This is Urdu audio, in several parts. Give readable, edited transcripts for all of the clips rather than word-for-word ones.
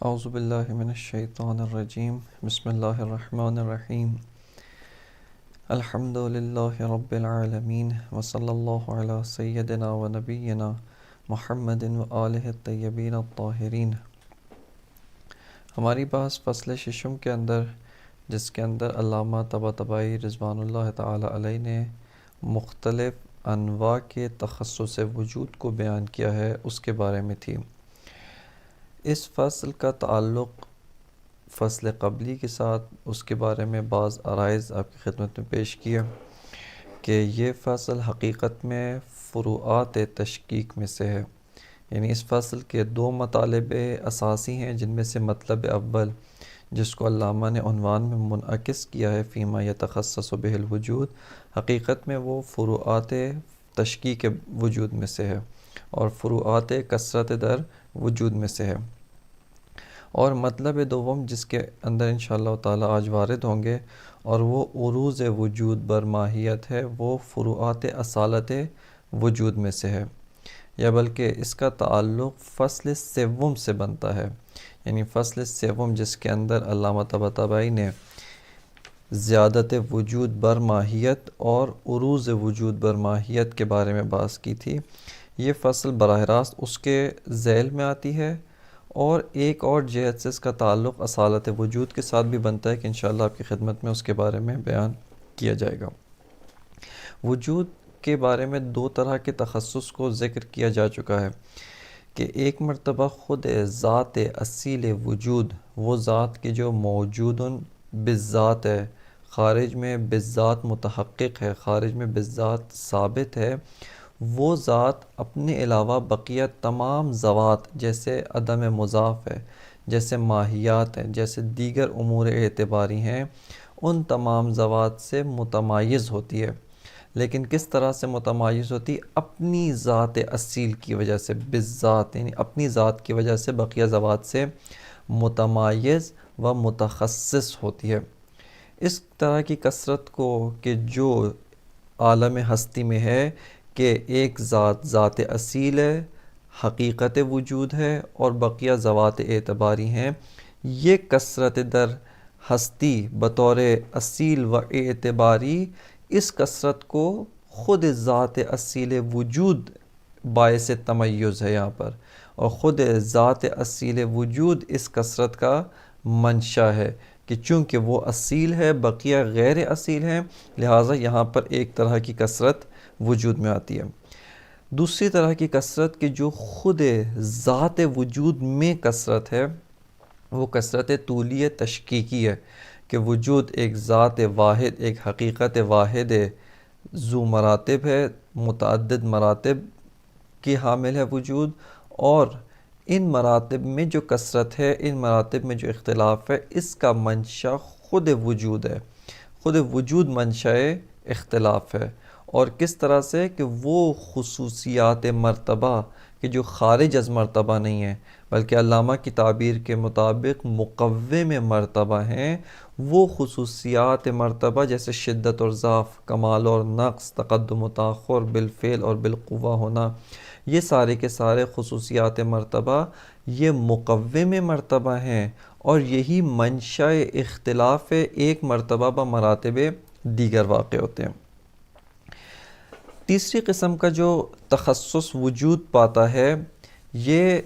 اعوذ باللہ من الشیطان الرجیم بسم اللہ الرحمن الرحیم الحمد للہ رب العالمین وصلی اللہ علی سیدنا و نبینا محمد و آلہ الطیبین الطاہرین۔ ہماری بحث فصل ششم کے اندر، جس کے اندر علامہ طباطبائی رضوان اللہ تعالی علیہ نے مختلف انواع کے تخصص وجود کو بیان کیا ہے، اس کے بارے میں تھی۔ اس فصل کا تعلق فصل قبلی کے ساتھ، اس کے بارے میں بعض عرائض آپ کی خدمت میں پیش کیا کہ یہ فصل حقیقت میں فروعات تشکیک میں سے ہے، یعنی اس فصل کے دو مطالب اساسی ہیں، جن میں سے مطلب اول جس کو علامہ نے عنوان میں منعکس کیا ہے فیما یتخصص بہ الوجود، حقیقت میں وہ فروعات تشکیک وجود میں سے ہے اور فروعات کثرت در وجود میں سے ہے۔ اور مطلب دوم جس کے اندر انشاءاللہ تعالی آج وارد ہوں گے، اور وہ عروض وجود بر ماہیت ہے، وہ فروعات اصالت وجود میں سے ہے، یا بلکہ اس کا تعلق فصل سوم سے بنتا ہے، یعنی فصل سوم جس کے اندر علامہ طباطبائی نے زیادت وجود بر ماہیت اور عروض وجود بر ماہیت کے بارے میں بحث کی تھی۔ یہ فصل براہ راست اس کے ذیل میں آتی ہے، اور ایک اور جہت سے اس کا تعلق اصالت وجود کے ساتھ بھی بنتا ہے کہ انشاءاللہ آپ کی خدمت میں اس کے بارے میں بیان کیا جائے گا۔ وجود کے بارے میں دو طرح کے تخصص کو ذکر کیا جا چکا ہے کہ ایک مرتبہ خود ذات اصیل وجود، وہ ذات کی جو موجود بالذات ہے، خارج میں بالذات متحقق ہے، خارج میں بالذات ثابت ہے، وہ ذات اپنے علاوہ بقیہ تمام ذوات جیسے عدم مضاف ہے، جیسے ماہیات ہیں، جیسے دیگر امور اعتباری ہیں، ان تمام ذوات سے متمایز ہوتی ہے۔ لیکن کس طرح سے متمایز ہوتی؟ اپنی ذات اصیل کی وجہ سے، بالذات یعنی اپنی ذات کی وجہ سے بقیہ ذوات سے متمایز و متخصص ہوتی ہے۔ اس طرح کی کثرت کو کہ جو عالم ہستی میں ہے کہ ایک ذات اصیل ہے، حقیقت وجود ہے، اور بقیہ ذوات اعتباری ہیں، یہ کثرت در ہستی بطور اصیل و اعتباری، اس کثرت کو خود ذات اصیل وجود باعث تمیز ہے یہاں پر، اور خود ذات اصیل وجود اس کثرت کا منشا ہے کہ چونکہ وہ اصیل ہے، بقیہ غیر اصیل ہیں، لہٰذا یہاں پر ایک طرح کی کثرت وجود میں آتی ہے۔ دوسری طرح کی کثرت کہ جو خود ذات وجود میں کثرت ہے، وہ کثرت طولی تشکیکی ہے کہ وجود ایک ذات واحد، ایک حقیقت واحد ذو مراتب ہے، متعدد مراتب کی حامل ہے وجود، اور ان مراتب میں جو کثرت ہے، ان مراتب میں جو اختلاف ہے، اس کا منشا خود وجود ہے، خود وجود منشا اختلاف ہے۔ اور کس طرح سے کہ وہ خصوصیات مرتبہ کہ جو خارج از مرتبہ نہیں ہیں، بلکہ علامہ کی تعبیر کے مطابق مقوم مرتبہ ہیں، وہ خصوصیات مرتبہ جیسے شدت اور ضعف، کمال اور نقص، تقدم و تاخر، بالفعل اور بالقوہ ہونا، یہ سارے کے سارے خصوصیات مرتبہ یہ مقوم مرتبہ ہیں، اور یہی منشأ اختلاف ایک مرتبہ با مراتب دیگر واقع ہوتے ہیں۔ تیسری قسم کا جو تخصص وجود پاتا ہے، یہ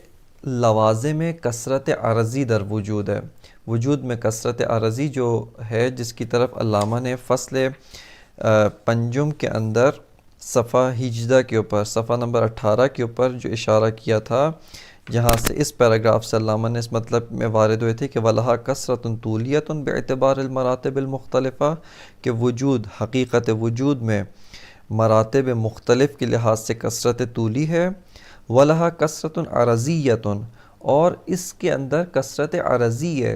لوازم کثرت عرضی در وجود ہے۔ وجود میں کثرت عرضی جو ہے، جس کی طرف علامہ نے فصل پنجم کے اندر صفحہ 18 کے اوپر، صفحہ نمبر 18 کے اوپر جو اشارہ کیا تھا، یہاں سے اس پیراگراف سے علامہ نے اس مطلب میں وارد ہوئے تھے کہ وَلَهَا كَثْرَةٌ طُولِيَةٌ بِاعْتِبَارِ الْمَرَاتِبِ الْمُخْتَلِفَةِ، کہ وجود، حقیقت وجود میں مراتب مختلف کے لحاظ سے کثرت طولی ہے، وَلَهَا كَثْرَةٌ عَرَضِيَّةٌ، اور اس کے اندر کثرت عرضی ہے۔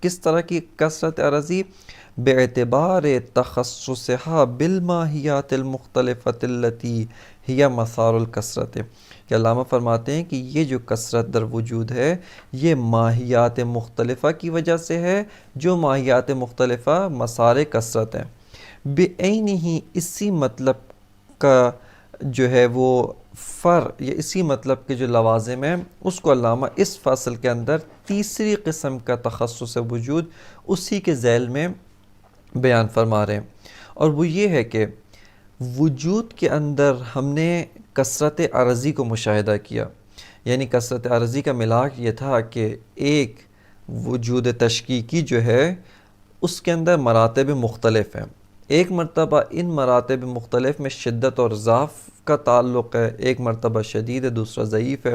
کس طرح کی کثرت عرضی؟ باعتبار تخصصها بالماہیات المختلفۃ التي هي مسار الکثرت، کہ علامہ فرماتے ہیں کہ یہ جو کثرت در وجود ہے، یہ ماہیات مختلفہ کی وجہ سے ہے، جو ماہیات مختلفہ مسار کثرت ہیں۔ بعینہ، اسی مطلب کا جو ہے وہ فر یا اسی مطلب کے جو لوازم ہیں اس کو علامہ اس فصل کے اندر تیسری قسم کا تخصص وجود اسی کے ذیل میں بیان فرما رہے ہیں، اور وہ یہ ہے کہ وجود کے اندر ہم نے کثرت عرضی کو مشاہدہ کیا. یعنی کثرت عرضی کا ملاک یہ تھا کہ ایک وجود تشکیکی جو ہے اس کے اندر مراتب مختلف ہیں. ایک مرتبہ ان مراتب مختلف میں شدت اور ضعف کا تعلق ہے، ایک مرتبہ شدید ہے، دوسرا ضعیف ہے،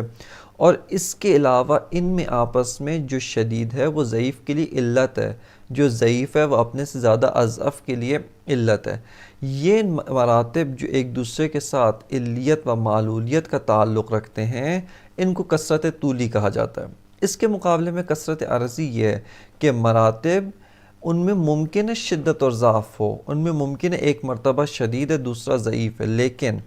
اور اس کے علاوہ ان میں آپس میں جو شدید ہے وہ ضعیف کے لیے علت ہے، جو ضعیف ہے وہ اپنے سے زیادہ اضعف کے لیے علت ہے. یہ مراتب جو ایک دوسرے کے ساتھ علیت و معلولیت کا تعلق رکھتے ہیں ان کو کثرت طولی کہا جاتا ہے. اس کے مقابلے میں کثرت عرضی یہ ہے کہ مراتب ان میں ممکن ہے شدت اور ضعف ہو، ان میں ممکن ہے ایک مرتبہ شدید ہے دوسرا ضعیف ہے، لیکن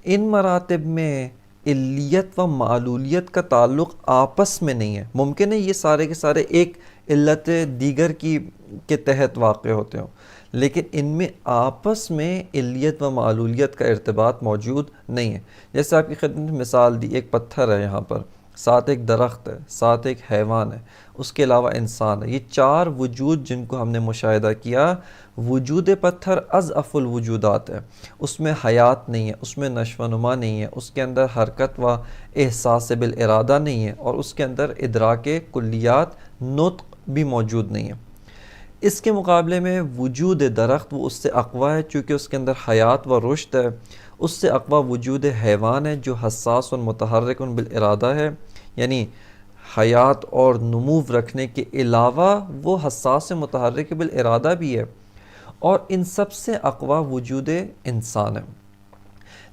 ان مراتب میں علیت و معلولیت کا تعلق آپس میں نہیں ہے. ممکن ہے یہ سارے کے سارے ایک علت دیگر کے تحت واقع ہوتے ہوں، لیکن ان میں آپس میں علیت و معلولیت کا ارتباط موجود نہیں ہے. جیسے آپ کی خدمت میں مثال دی، ایک پتھر ہے یہاں پر، ساتھ ایک درخت ہے، ساتھ ایک حیوان ہے، اس کے علاوہ انسان ہے. یہ چار وجود جن کو ہم نے مشاہدہ کیا، وجود پتھر اضعف الوجودات ہے، اس میں حیات نہیں ہے، اس میں نشو و نما نہیں ہے، اس کے اندر حرکت و احساس بالارادہ نہیں ہے، اور اس کے اندر ادراک کلیات نطق بھی موجود نہیں ہے. اس کے مقابلے میں وجود درخت وہ اس سے اقویٰ ہے چونکہ اس کے اندر حیات و رشد ہے. اس سے اقویٰ وجود حیوان ہے جو حساس و متحرک بالارادہ ہے، یعنی حیات اور نمو رکھنے کے علاوہ وہ حساس و متحرک بالارادہ بھی ہے. اور ان سب سے اقویٰ وجود انسان ہے.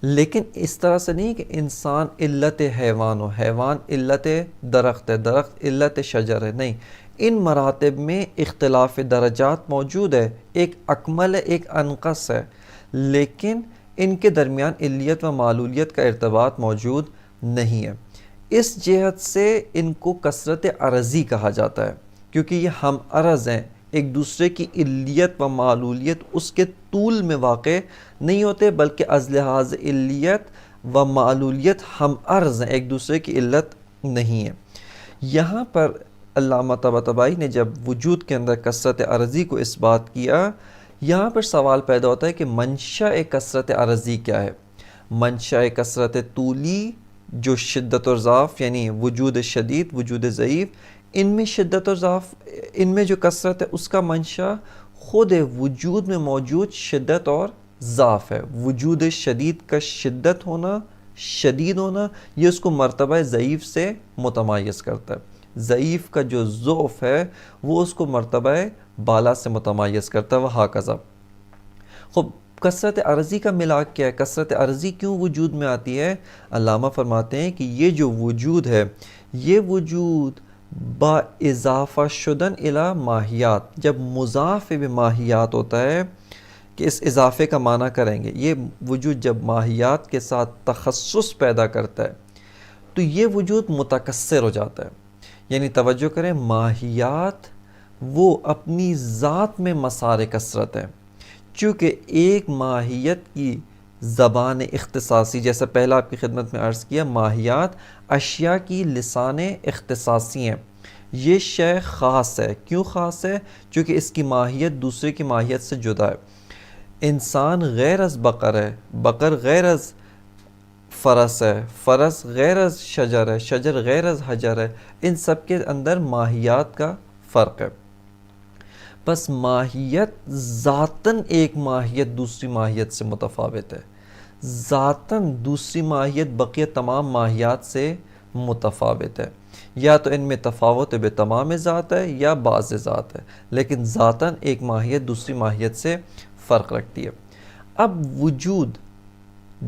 لیکن اس طرح سے نہیں کہ انسان علت حیوان ہو، حیوان علت درخت ہے، درخت علت شجر ہے، نہیں. ان مراتب میں اختلاف درجات موجود ہے، ایک اکمل ہے ایک انقص ہے، لیکن ان کے درمیان علیت و معلولیت کا ارتباط موجود نہیں ہے. اس جہت سے ان کو کثرت عرضی کہا جاتا ہے کیونکہ یہ ہم عرض ہیں، ایک دوسرے کی علیت و معلولیت اس کے طول میں واقع نہیں ہوتے بلکہ از لحاظ علیت و معلولیت ہم عرض ہیں، ایک دوسرے کی علت نہیں ہے. یہاں پر علامہ طباطبائی نے جب وجود کے اندر کثرت عرضی کو اس بات کیا، یہاں پر سوال پیدا ہوتا ہے کہ منشأ کثرت عرضی کیا ہے؟ منشأ کثرت طولی جو شدت اور ضعف، یعنی وجود شدید وجود ضعیف، ان میں شدت اور ضعف، ان میں جو کثرت ہے اس کا منشأ خود وجود میں موجود شدت اور ضعف ہے. وجود شدید کا شدت ہونا، شدید ہونا، یہ اس کو مرتبہ ضعیف سے متمایز کرتا ہے. ضعیف کا جو ضعف ہے وہ اس کو مرتبہ بالا سے متمایز کرتا ہے، وہکذا. خب کثرت عرضی کا ملاک کیا ہے؟ کثرت عرضی کیوں وجود میں آتی ہے؟ علامہ فرماتے ہیں کہ یہ جو وجود ہے، یہ وجود با اضافہ شدن الی ماہیات، جب مضاف بماہیات ہوتا ہے کہ اس اضافے کا معنی کریں گے، یہ وجود جب ماہیات کے ساتھ تخصص پیدا کرتا ہے تو یہ وجود متکثر ہو جاتا ہے. یعنی توجہ کریں، ماہیات وہ اپنی ذات میں مسار کثرت ہے. چونکہ ایک ماہیت کی زبان اختصاصی، جیسا پہلا آپ کی خدمت میں عرض کیا، ماہیات اشیاء کی لسان اختصاصی ہیں. یہ شے خاص ہے. کیوں خاص ہے؟ چونکہ اس کی ماہیت دوسرے کی ماہیت سے جدا ہے. انسان غیر از بقر ہے، بقر غیر از فرس ہے، فرس غیر از شجر ہے، شجر غیر از حجر ہے. ان سب کے اندر ماہیات کا فرق ہے. بس ماہیت ذاتاً ایک ماہیت دوسری ماہیت سے متفاوت ہے، ذاتاً دوسری ماہیت بقیہ تمام ماہیات سے متفاوت ہے. یا تو ان میں تفاوت بے تمام ذات ہے یا بعض ذات ہے، لیکن ذاتاً ایک ماہیت دوسری ماہیت سے فرق رکھتی ہے. اب وجود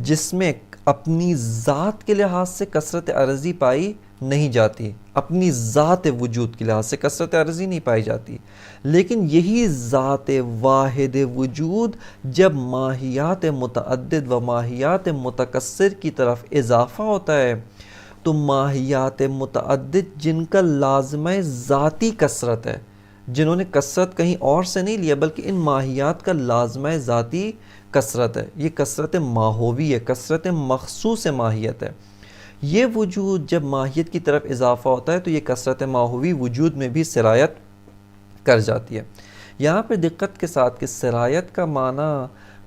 جس میں اپنی ذات کے لحاظ سے کثرت عرضی پائی نہیں جاتی، اپنی ذات وجود کے لحاظ سے کثرت عرضی نہیں پائی جاتی، لیکن یہی ذات واحد وجود جب ماہیات متعدد و ماہیات متکثر کی طرف اضافہ ہوتا ہے تو ماہیات متعدد جن کا لازمہ ذاتی کثرت ہے، جنہوں نے کثرت کہیں اور سے نہیں لیا بلکہ ان ماہیات کا لازمہ ذاتی کثرت ہے، یہ کثرت ماہوی ہے، کثرت مخصوص ماہیت ہے۔ یہ وجود جب ماہیت کی طرف اضافہ ہوتا ہے تو یہ کثرت ماہوی وجود میں بھی سرایت کر جاتی ہے۔ یہاں پہ دقت کے ساتھ کہ سرایت کا معنی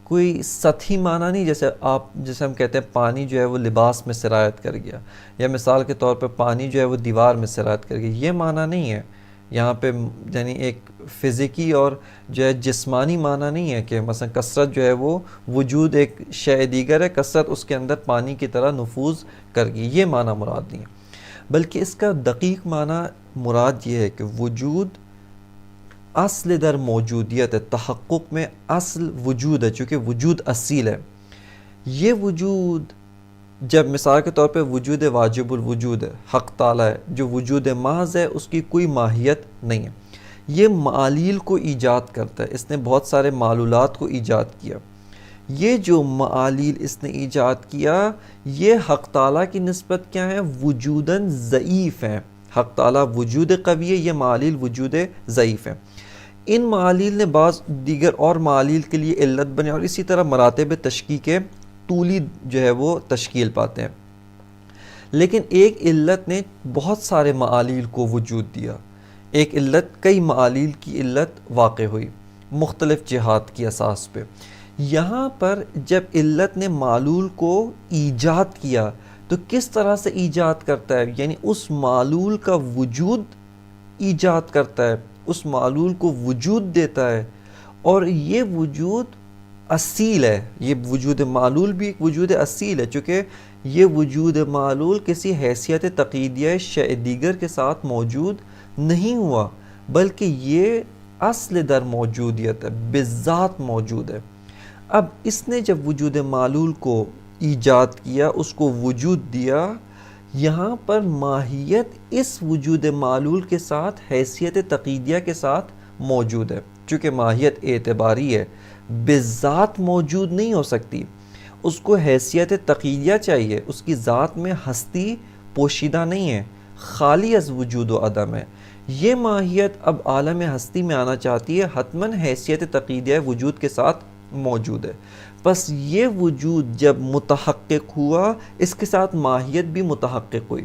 کوئی سطحی معنی نہیں، جیسے ہم کہتے ہیں پانی جو ہے وہ لباس میں سرایت کر گیا، یا مثال کے طور پہ پانی جو ہے وہ دیوار میں سرایت کر گیا، یہ معنی نہیں ہے یہاں پہ، یعنی ایک فزیکی اور جو ہے جسمانی معنی نہیں ہے کہ مثلا کثرت جو ہے وہ وجود ایک شے دیگر ہے، کثرت اس کے اندر پانی کی طرح نفوذ کر گئی، یہ معنی مراد نہیں ہے، بلکہ اس کا دقیق معنی مراد یہ ہے کہ وجود اصل در موجودیت ہے، تحقق میں اصل وجود ہے، چونکہ وجود اصیل ہے۔ یہ وجود جب مثال کے طور پہ وجود واجب الوجود ہے، حق تعالیٰ ہے، جو وجود محض ہے، اس کی کوئی ماہیت نہیں ہے، یہ معالیل کو ایجاد کرتا ہے، اس نے بہت سارے معلولات کو ایجاد کیا، یہ جو معالیل اس نے ایجاد کیا یہ حق تعالیٰ کی نسبت کیا ہے؟ وجوداً ضعیف ہیں۔ حق تعالیٰ وجود قوی ہے، یہ معالیل وجود ضعیف ہیں۔ ان معالیل نے بعض دیگر اور معالیل کے لیے علت بنے، اور اسی طرح مراتب تشکیل کے طولی جو ہے وہ تشکیل پاتے ہیں، لیکن ایک علت نے بہت سارے معالیل کو وجود دیا، ایک علت کئی معالیل کی علت واقع ہوئی مختلف جہات کی اساس پہ۔ یہاں پر جب علت نے معلول کو ایجاد کیا تو کس طرح سے ایجاد کرتا ہے؟ یعنی اس معلول کا وجود ایجاد کرتا ہے، اس معلول کو وجود دیتا ہے، اور یہ وجود اصیل ہے، یہ وجود معلول بھی ایک وجود اصیل ہے، چونکہ یہ وجود معلول کسی حیثیت تقییدیہ شیء دیگر کے ساتھ موجود نہیں ہوا، بلکہ یہ اصل در موجودیت ہے، بذات موجود ہے۔ اب اس نے جب وجود معلول کو ایجاد کیا، اس کو وجود دیا، یہاں پر ماہیت اس وجود معلول کے ساتھ حیثیت تقییدیہ کے ساتھ موجود ہے، چونکہ ماہیت اعتباری ہے، بذات موجود نہیں ہو سکتی، اس کو حیثیت تقییدیہ چاہیے، اس کی ذات میں ہستی پوشیدہ نہیں ہے، خالی از وجود و عدم ہے۔ یہ ماہیت اب عالم ہستی میں آنا چاہتی ہے، حتماً حیثیت تقییدیہ وجود کے ساتھ موجود ہے۔ پس یہ وجود جب متحقق ہوا، اس کے ساتھ ماہیت بھی متحقق ہوئی،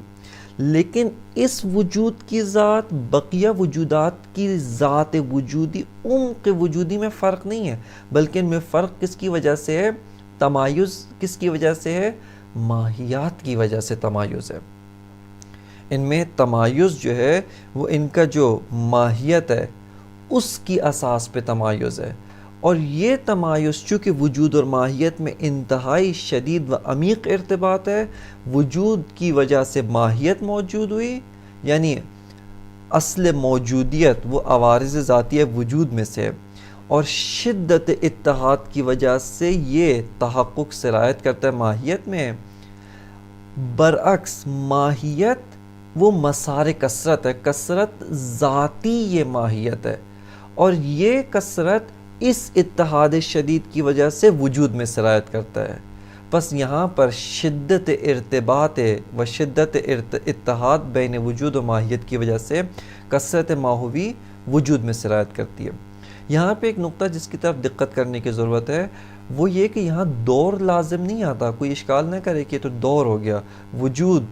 لیکن اس وجود کی ذات بقیہ وجودات کی ذات وجودی، عمق وجودی میں فرق نہیں ہے، بلکہ ان میں فرق کس کی وجہ سے ہے؟ تمایز کس کی وجہ سے ہے؟ ماہیات کی وجہ سے تمایز ہے۔ ان میں تمایز جو ہے وہ ان کا جو ماہیت ہے اس کی اساس پہ تمایز ہے، اور یہ تمایز چونکہ وجود اور ماہیت میں انتہائی شدید و عمیق ارتباط ہے، وجود کی وجہ سے ماہیت موجود ہوئی، یعنی اصل موجودیت وہ عوارض ذاتیہ وجود میں سے، اور شدت اتحاد کی وجہ سے یہ تحقق سرایت کرتا ہے ماہیت میں۔ برعکس ماہیت وہ مسار کثرت ہے، کثرت ذاتی یہ ماہیت ہے، اور یہ کثرت اس اتحاد شدید کی وجہ سے وجود میں سرایت کرتا ہے۔ پس یہاں پر شدت ارتباط و شدت اتحاد بین وجود و ماہیت کی وجہ سے کثرت ماہوی وجود میں سرایت کرتی ہے۔ یہاں پہ ایک نقطہ جس کی طرف دقت کرنے کی ضرورت ہے، وہ یہ کہ یہاں دور لازم نہیں آتا، کوئی اشکال نہ کرے کہ تو دور ہو گیا، وجود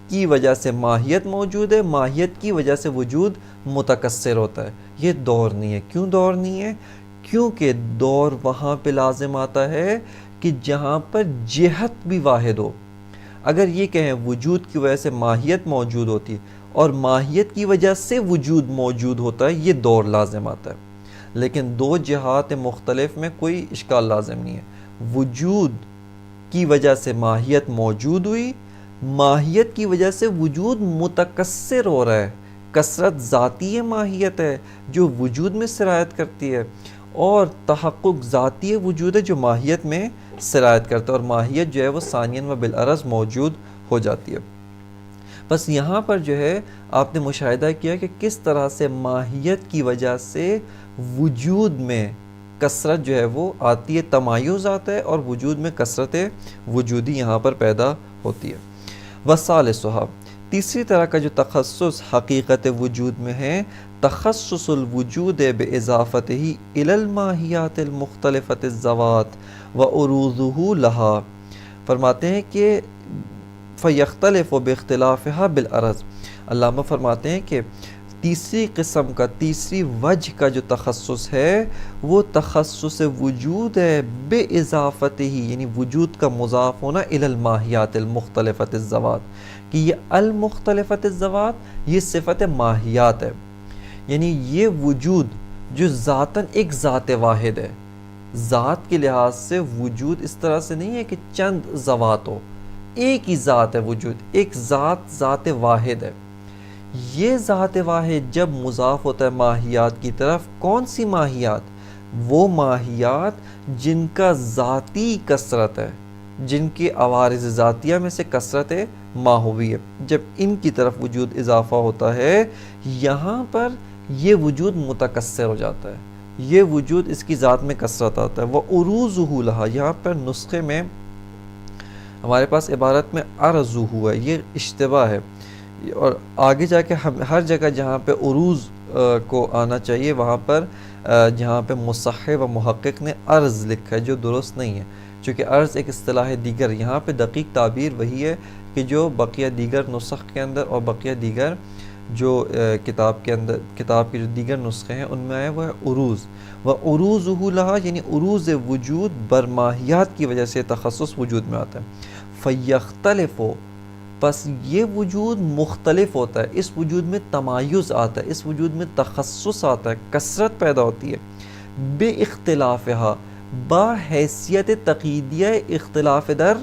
کی وجہ سے ماہیت موجود ہے، ماہیت کی وجہ سے وجود متکثر ہوتا ہے، یہ دور نہیں ہے۔ کیوں دور نہیں ہے؟ کیونکہ دور وہاں پہ لازم آتا ہے کہ جہاں پر جہت بھی واحد ہو۔ اگر یہ کہیں وجود کی وجہ سے ماہیت موجود ہوتی اور ماہیت کی وجہ سے وجود موجود ہوتا ہے، یہ دور لازم آتا ہے، لیکن دو جہات مختلف میں کوئی اشکال لازم نہیں ہے۔ وجود کی وجہ سے ماہیت موجود ہوئی، ماہیت کی وجہ سے وجود متکثر ہو رہا ہے، کثرت ذاتی ماہیت ہے جو وجود میں سرایت کرتی ہے، اور تحقق ذاتی وجود ہے جو ماہیت میں سرایت کرتا ہے، اور ماہیت جو ہے وہ ثانیاً و بالعرض موجود ہو جاتی ہے۔ بس یہاں پر جو ہے آپ نے مشاہدہ کیا کہ کس طرح سے ماہیت کی وجہ سے وجود میں کثرت جو ہے وہ آتی ہے، تمایز آتا ہے، اور وجود میں کثرت وجودی یہاں پر پیدا ہوتی ہے۔ وثالثھا، تیسری طرح کا جو تخصص حقیقت وجود میں ہے، تخصص الوجود باضافتہ الی الماہیات المختلفۃ الذوات وعروضہ لہا، فرماتے ہیں کہ فیختلف باختلافہا بالعرض۔ علامہ فرماتے ہیں کہ تیسری قسم کا، تیسری وجہ کا جو تخصص ہے وہ تخصص وجود ہے باضافتہ، یعنی وجود کا مضاف ہونا الی الماہیات المختلفۃ الذوات، کہ یہ المختلفۃ الذوات یہ صفت ماہیات ہے، یعنی یہ وجود جو ذاتاً ایک ذات واحد ہے، ذات کے لحاظ سے وجود اس طرح سے نہیں ہے کہ چند ذوات ہو، ایک ہی ذات ہے وجود، ایک ذات، ذات واحد ہے۔ یہ ذات واحد جب مضاف ہوتا ہے ماہیات کی طرف، کون سی ماہیات؟ وہ ماہیات جن کا ذاتی کثرت ہے، جن کے عوارض ذاتیہ میں سے کثرت ماہوی ہے، جب ان کی طرف وجود اضافہ ہوتا ہے، یہاں پر یہ وجود متکثر ہو جاتا ہے، یہ وجود اس کی ذات میں کثرت آتا ہے۔ وَعُرُوزُهُ لَهَا، یہاں پر نسخے میں ہمارے پاس عبارت میں عرضُهُ ہے، یہ اشتباہ ہے، اور آگے جا کے ہر جگہ جہاں پہ عروض کو آنا چاہیے وہاں پر جہاں پہ مصحح و محقق نے عرض لکھا ہے، جو درست نہیں ہے، چونکہ عرض ایک اصطلاح دیگر، یہاں پہ دقیق تعبیر وہی ہے کہ جو بقیہ دیگر نسخ کے اندر اور بقیہ دیگر جو کتاب کے اندر، کتاب کے جو دیگر نسخے ہیں ان میں آیا وہ ہے عروض۔ وَعُرُوزُهُ لَهَا، یعنی عروض وجود برماہیات کی وجہ سے تخصص وجود میں آتا ہے۔ فَيَخْتَلِفُ، پس یہ وجود مختلف ہوتا ہے، اس وجود میں تمایز آتا ہے، اس وجود میں تخصص آتا ہے، کثرت پیدا ہوتی ہے، بِاخْتِلَافِهَا، بحیثیت تقییدیہ اختلاف در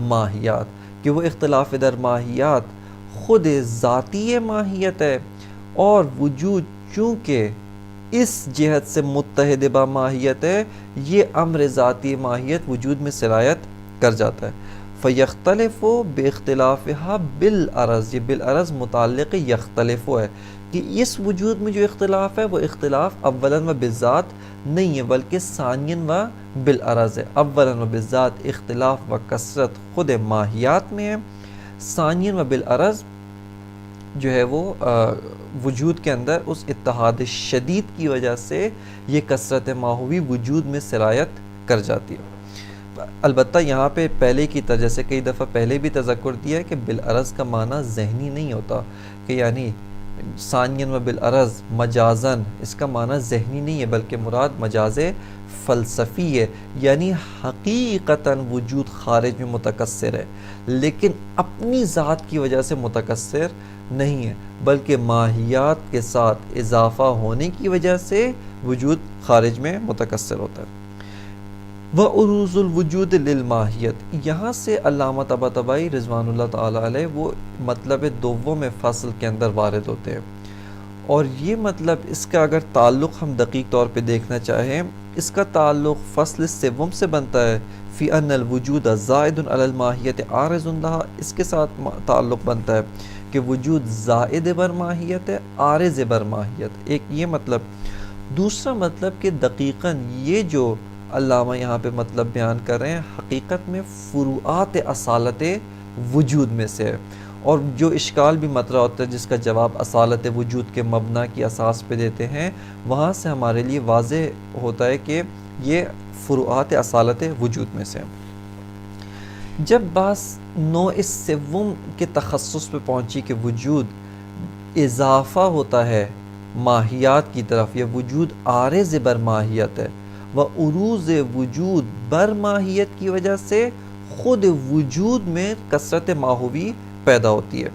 ماہیات، کہ وہ اختلاف در ماہیات خود ذاتی ماہیت ہے، اور وجود چونکہ اس جہت سے متحد با ماہیت ہے، یہ امر ذاتی ماہیت وجود میں سرایت کر جاتا ہے۔ فَيَخْتَلِفُ بِاخْتِلَافِهَا بِالْعَرَض، یہ بالعرض متعلق یختلف ہے کہ اس وجود میں جو اختلاف ہے وہ اختلاف اولاً و بالذات نہیں ہے بلکہ ثانیاً و بالعرض ہے۔ اولاً و بالذات اختلاف و کثرت خود ماہیات میں ہے، ثانیاً و بالعرض جو ہے وہ وجود کے اندر اس اتحاد شدید کی وجہ سے یہ کثرت ماہوی وجود میں سرایت کر جاتی ہے۔ البتہ یہاں پہ پہلے کی طرح جیسے کئی دفعہ پہلے بھی تذکر دیا ہے کہ بالعرض کا معنی ذہنی نہیں ہوتا، کہ یعنی ثانیاً و بالعرض مجازاً، اس کا معنی ذہنی نہیں ہے بلکہ مراد مجاز فلسفی ہے، یعنی حقیقتاً وجود خارج میں متکثر ہے لیکن اپنی ذات کی وجہ سے متکثر نہیں ہے بلکہ ماہیات کے ساتھ اضافہ ہونے کی وجہ سے وجود خارج میں متکثر ہوتا ہے۔ وَعُرُوزُ الْوُجُودِ لِلْمَاہِیَّةِ، یہاں سے علامہ طباطبائی رضوان اللہ تعالیٰ علیہ وہ مطلب دوم فصل کے اندر وارد ہوتے ہیں، اور یہ مطلب اس کا اگر تعلق ہم دقیق طور پہ دیکھنا چاہیں، اس کا تعلق فصل سوم سے بنتا ہے، فی ان الوجود زائد علی الماہیت عارض لہا، اس کے ساتھ تعلق بنتا ہے کہ وجود زائد بر ماہیت ہے، عارض بر ماہیت، ایک یہ مطلب۔ دوسرا مطلب کہ دقیقاً یہ جو علامہ یہاں پہ مطلب بیان کر رہے ہیں حقیقت میں فروعات اصالت وجود میں سے ہے، اور جو اشکال بھی مطرح ہوتا ہے جس کا جواب اصالت وجود کے مبنا کی اساس پہ دیتے ہیں، وہاں سے ہمارے لیے واضح ہوتا ہے کہ یہ فروعات اصالت وجود میں سے ہے۔ جب بات نوع سوم کے تخصص پہ پہنچی کہ وجود اضافہ ہوتا ہے ماہیات کی طرف، یا وجود عارض بر ماہیت ہے، وعروض وجود بر ماہیت کی وجہ سے خود وجود میں کثرت ماہوی پیدا ہوتی ہے،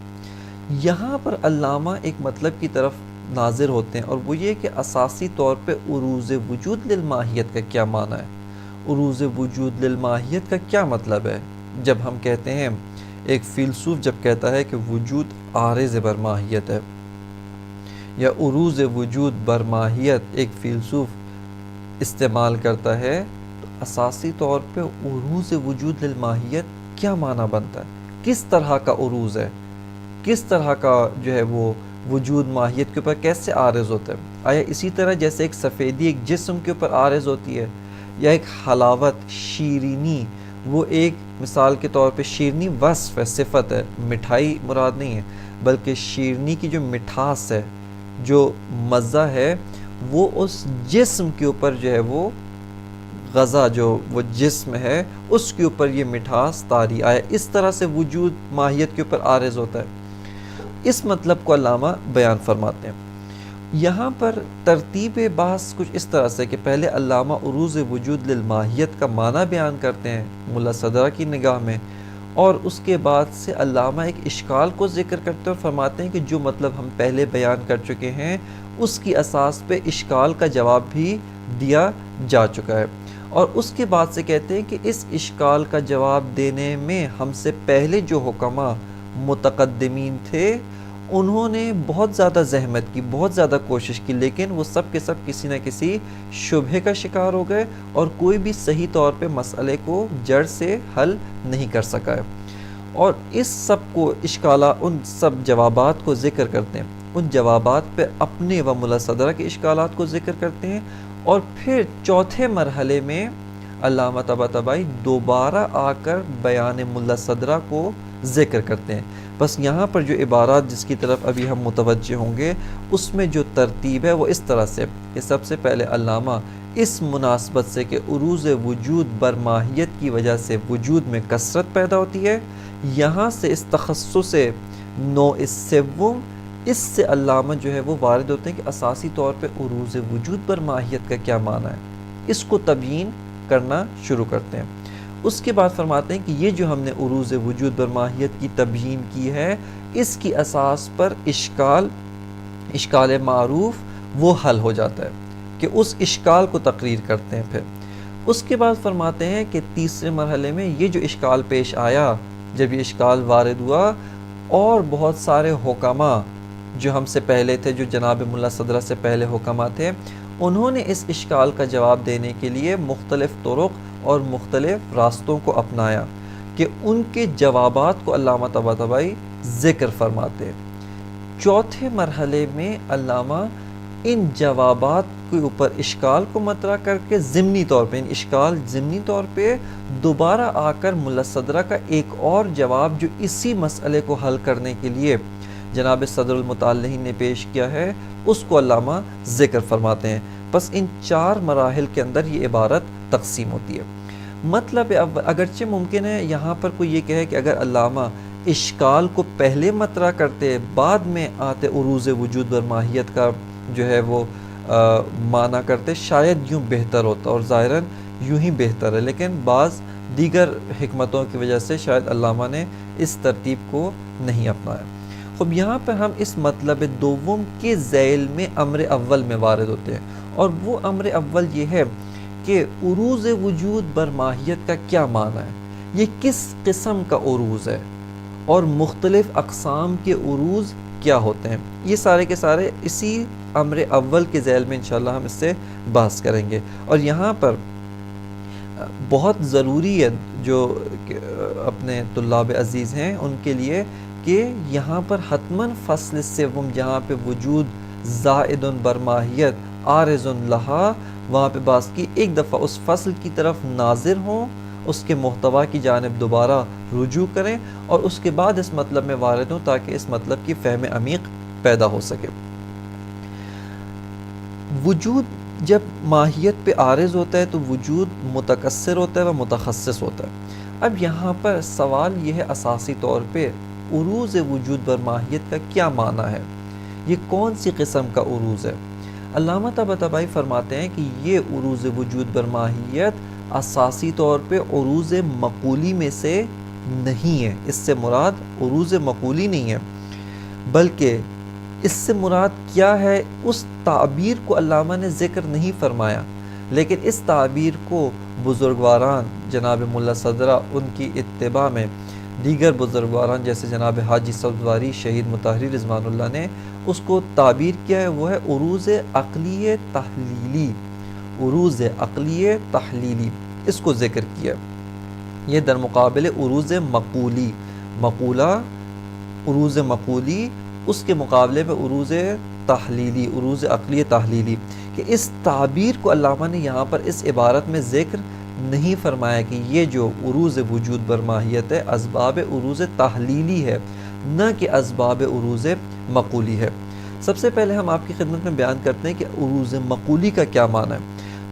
یہاں پر علامہ ایک مطلب کی طرف ناظر ہوتے ہیں، اور وہ یہ کہ اساسی طور پہ عروض وجود للماہیت کا کیا معنی ہے، عروض وجود للماہیت کا کیا مطلب ہے۔ جب ہم کہتے ہیں، ایک فیلسوف جب کہتا ہے کہ وجود عارض بر ماہیت ہے، یا عروض وجود بر ماہیت ایک فیلسوف استعمال کرتا ہے، تو اساسی طور پہ عروض وجود للماہیت کیا معنی بنتا ہے، کس طرح کا عروض ہے، کس طرح کا جو ہے وہ وجود ماہیت کے اوپر کیسے عارض ہوتا ہے۔ آیا اسی طرح جیسے ایک سفیدی ایک جسم کے اوپر عارض ہوتی ہے، یا ایک حلاوت، شیرینی وہ ایک مثال کے طور پہ شیرنی وصف ہے، صفت ہے، مٹھائی مراد نہیں ہے، بلکہ شیرنی کی جو مٹھاس ہے، جو مزہ ہے، وہ اس جسم کے اوپر جو ہے وہ غذا، جو وہ جسم ہے اس کے اوپر یہ مٹھاس طاری آئے، اس طرح سے وجود ماہیت کے اوپر عارض ہوتا ہے۔ اس مطلب کو علامہ بیان فرماتے ہیں۔ یہاں پر ترتیب بحث کچھ اس طرح سے کہ پہلے علامہ عروض وجود للماہیت کا معنی بیان کرتے ہیں ملا صدرہ کی نگاہ میں، اور اس کے بعد سے علامہ ایک اشکال کو ذکر کرتے ہیں اور فرماتے ہیں کہ جو مطلب ہم پہلے بیان کر چکے ہیں اس کی اساس پہ اشکال کا جواب بھی دیا جا چکا ہے، اور اس کے بعد سے کہتے ہیں کہ اس اشکال کا جواب دینے میں ہم سے پہلے جو حکماء متقدمین تھے انہوں نے بہت زیادہ زحمت کی، بہت زیادہ کوشش کی، لیکن وہ سب کے سب کسی نہ کسی شبہے کا شکار ہو گئے اور کوئی بھی صحیح طور پہ مسئلے کو جڑ سے حل نہیں کر سکا ہے۔ اور اس سب کو ان سب جوابات کو ذکر کرتے ہیں، ان جوابات پہ اپنے و ملا صدرہ کے اشکالات کو ذکر کرتے ہیں، اور پھر چوتھے مرحلے میں علامہ طباطبائی دوبارہ آ کر بیان ملا صدرہ کو ذکر کرتے ہیں۔ بس یہاں پر جو عبارات جس کی طرف ابھی ہم متوجہ ہوں گے اس میں جو ترتیب ہے وہ اس طرح سے کہ سب سے پہلے علامہ اس مناسبت سے کہ عروض وجود برماہیت کی وجہ سے وجود میں کثرت پیدا ہوتی ہے، یہاں سے اس تخصص نوع سوم، اس سے علامہ جو ہے وہ وارد ہوتے ہیں کہ اساسی طور پہ عروض وجود برماہیت کا کیا معنی ہے، اس کو تبیین کرنا شروع کرتے ہیں۔ اس کے بعد فرماتے ہیں کہ یہ جو ہم نے عروض وجود برماہیت کی تبیین کی ہے، اس کی اساس پر اشکال معروف وہ حل ہو جاتا ہے کہ اس اشکال کو تقریر کرتے ہیں۔ پھر اس کے بعد فرماتے ہیں کہ تیسرے مرحلے میں یہ جو اشکال پیش آیا، جب یہ اشکال وارد ہوا اور بہت سارے حکماء جو ہم سے پہلے تھے، جو جناب ملا صدرہ سے پہلے حکماء تھے، انہوں نے اس اشکال کا جواب دینے کے لیے مختلف طرق اور مختلف راستوں کو اپنایا کہ ان کے جوابات کو علامہ طباطبائی ذکر فرماتے ہیں۔ چوتھے مرحلے میں علامہ ان جوابات کے اوپر اشکال کو مطرح کر کے ضمنی طور پہ ضمنی طور پہ دوبارہ آ کر ملا صدرہ کا ایک اور جواب جو اسی مسئلے کو حل کرنے کے لیے جناب صدر المتعلقین نے پیش کیا ہے اس کو علامہ ذکر فرماتے ہیں۔ بس ان 4 مراحل کے اندر یہ عبارت تقسیم ہوتی ہے۔ مطلب اگرچہ ممکن ہے یہاں پر کوئی یہ کہے کہ اگر علامہ اشکال کو پہلے مطرح کرتے بعد میں آتے عروض وجود برماہیت کا جو ہے وہ معنی کرتے، شاید یوں بہتر ہوتا، اور ظاہراً یوں ہی بہتر ہے، لیکن بعض دیگر حکمتوں کی وجہ سے شاید علامہ نے اس ترتیب کو نہیں اپنایا۔ خب یہاں پر ہم اس مطلب دوم کے ذیل میں امر اول میں وارد ہوتے ہیں، اور وہ امر اول یہ ہے کہ عروض وجود برماہیت کا کیا معنی ہے، یہ کس قسم کا عروض ہے، اور مختلف اقسام کے عروض کیا ہوتے ہیں۔ یہ سارے کے سارے اسی امر اول کے ذیل میں انشاءاللہ ہم اس سے بحث کریں گے۔ اور یہاں پر بہت ضروری ہے جو اپنے طلاب عزیز ہیں ان کے لیے کہ یہاں پر حتماً فصل سوم جہاں پہ وجود زائد برماہیت عارض لہا، وہاں پہ بات کی ایک دفعہ اس فصل کی طرف ناظر ہوں، اس کے محتوا کی جانب دوبارہ رجوع کریں، اور اس کے بعد اس مطلب میں وارد ہوں تاکہ اس مطلب کی فہم عمیق پیدا ہو سکے۔ وجود جب ماہیت پہ عارض ہوتا ہے تو وجود متکثر ہوتا ہے و متخصص ہوتا ہے۔ اب یہاں پر سوال یہ ہے اساسی طور پہ عروض وجود برماہیت کا کیا معنی ہے، یہ کون سی قسم کا عروض ہے؟ علامہ طباطبائی فرماتے ہیں کہ یہ عروض وجود برماہیت اساسی طور پہ عروض مقولی میں سے نہیں ہے، اس سے مراد عروض مقولی نہیں ہے، بلکہ اس سے مراد کیا ہے اس تعبیر کو علامہ نے ذکر نہیں فرمایا، لیکن اس تعبیر کو بزرگواران جناب ملا صدرہ ان کی اتباع میں دیگر بزرگواران جیسے جناب حاجی سبزواری شہید مطہری رضوان اللہ نے اس کو تعبیر کیا ہے، وہ ہے عروض عقلی تحلیلی، عروض عقلی تحلیلی، اس کو ذکر کیا۔ یہ در مقابل عروض مقولی، مقولہ عروض مقولی، اس کے مقابلے میں عروض تحلیلی، عروض عقلی تحلیلی، کہ اس تعبیر کو علامہ نے یہاں پر اس عبارت میں ذکر نہیں فرمایا کہ یہ جو عروض وجود برماہیت ہے اسباب عروض تحلیلی ہے، نہ کہ اسباب عروض مقولی ہے۔ سب سے پہلے ہم آپ کی خدمت میں بیان کرتے ہیں کہ عروض مقولی کا کیا معنی ہے۔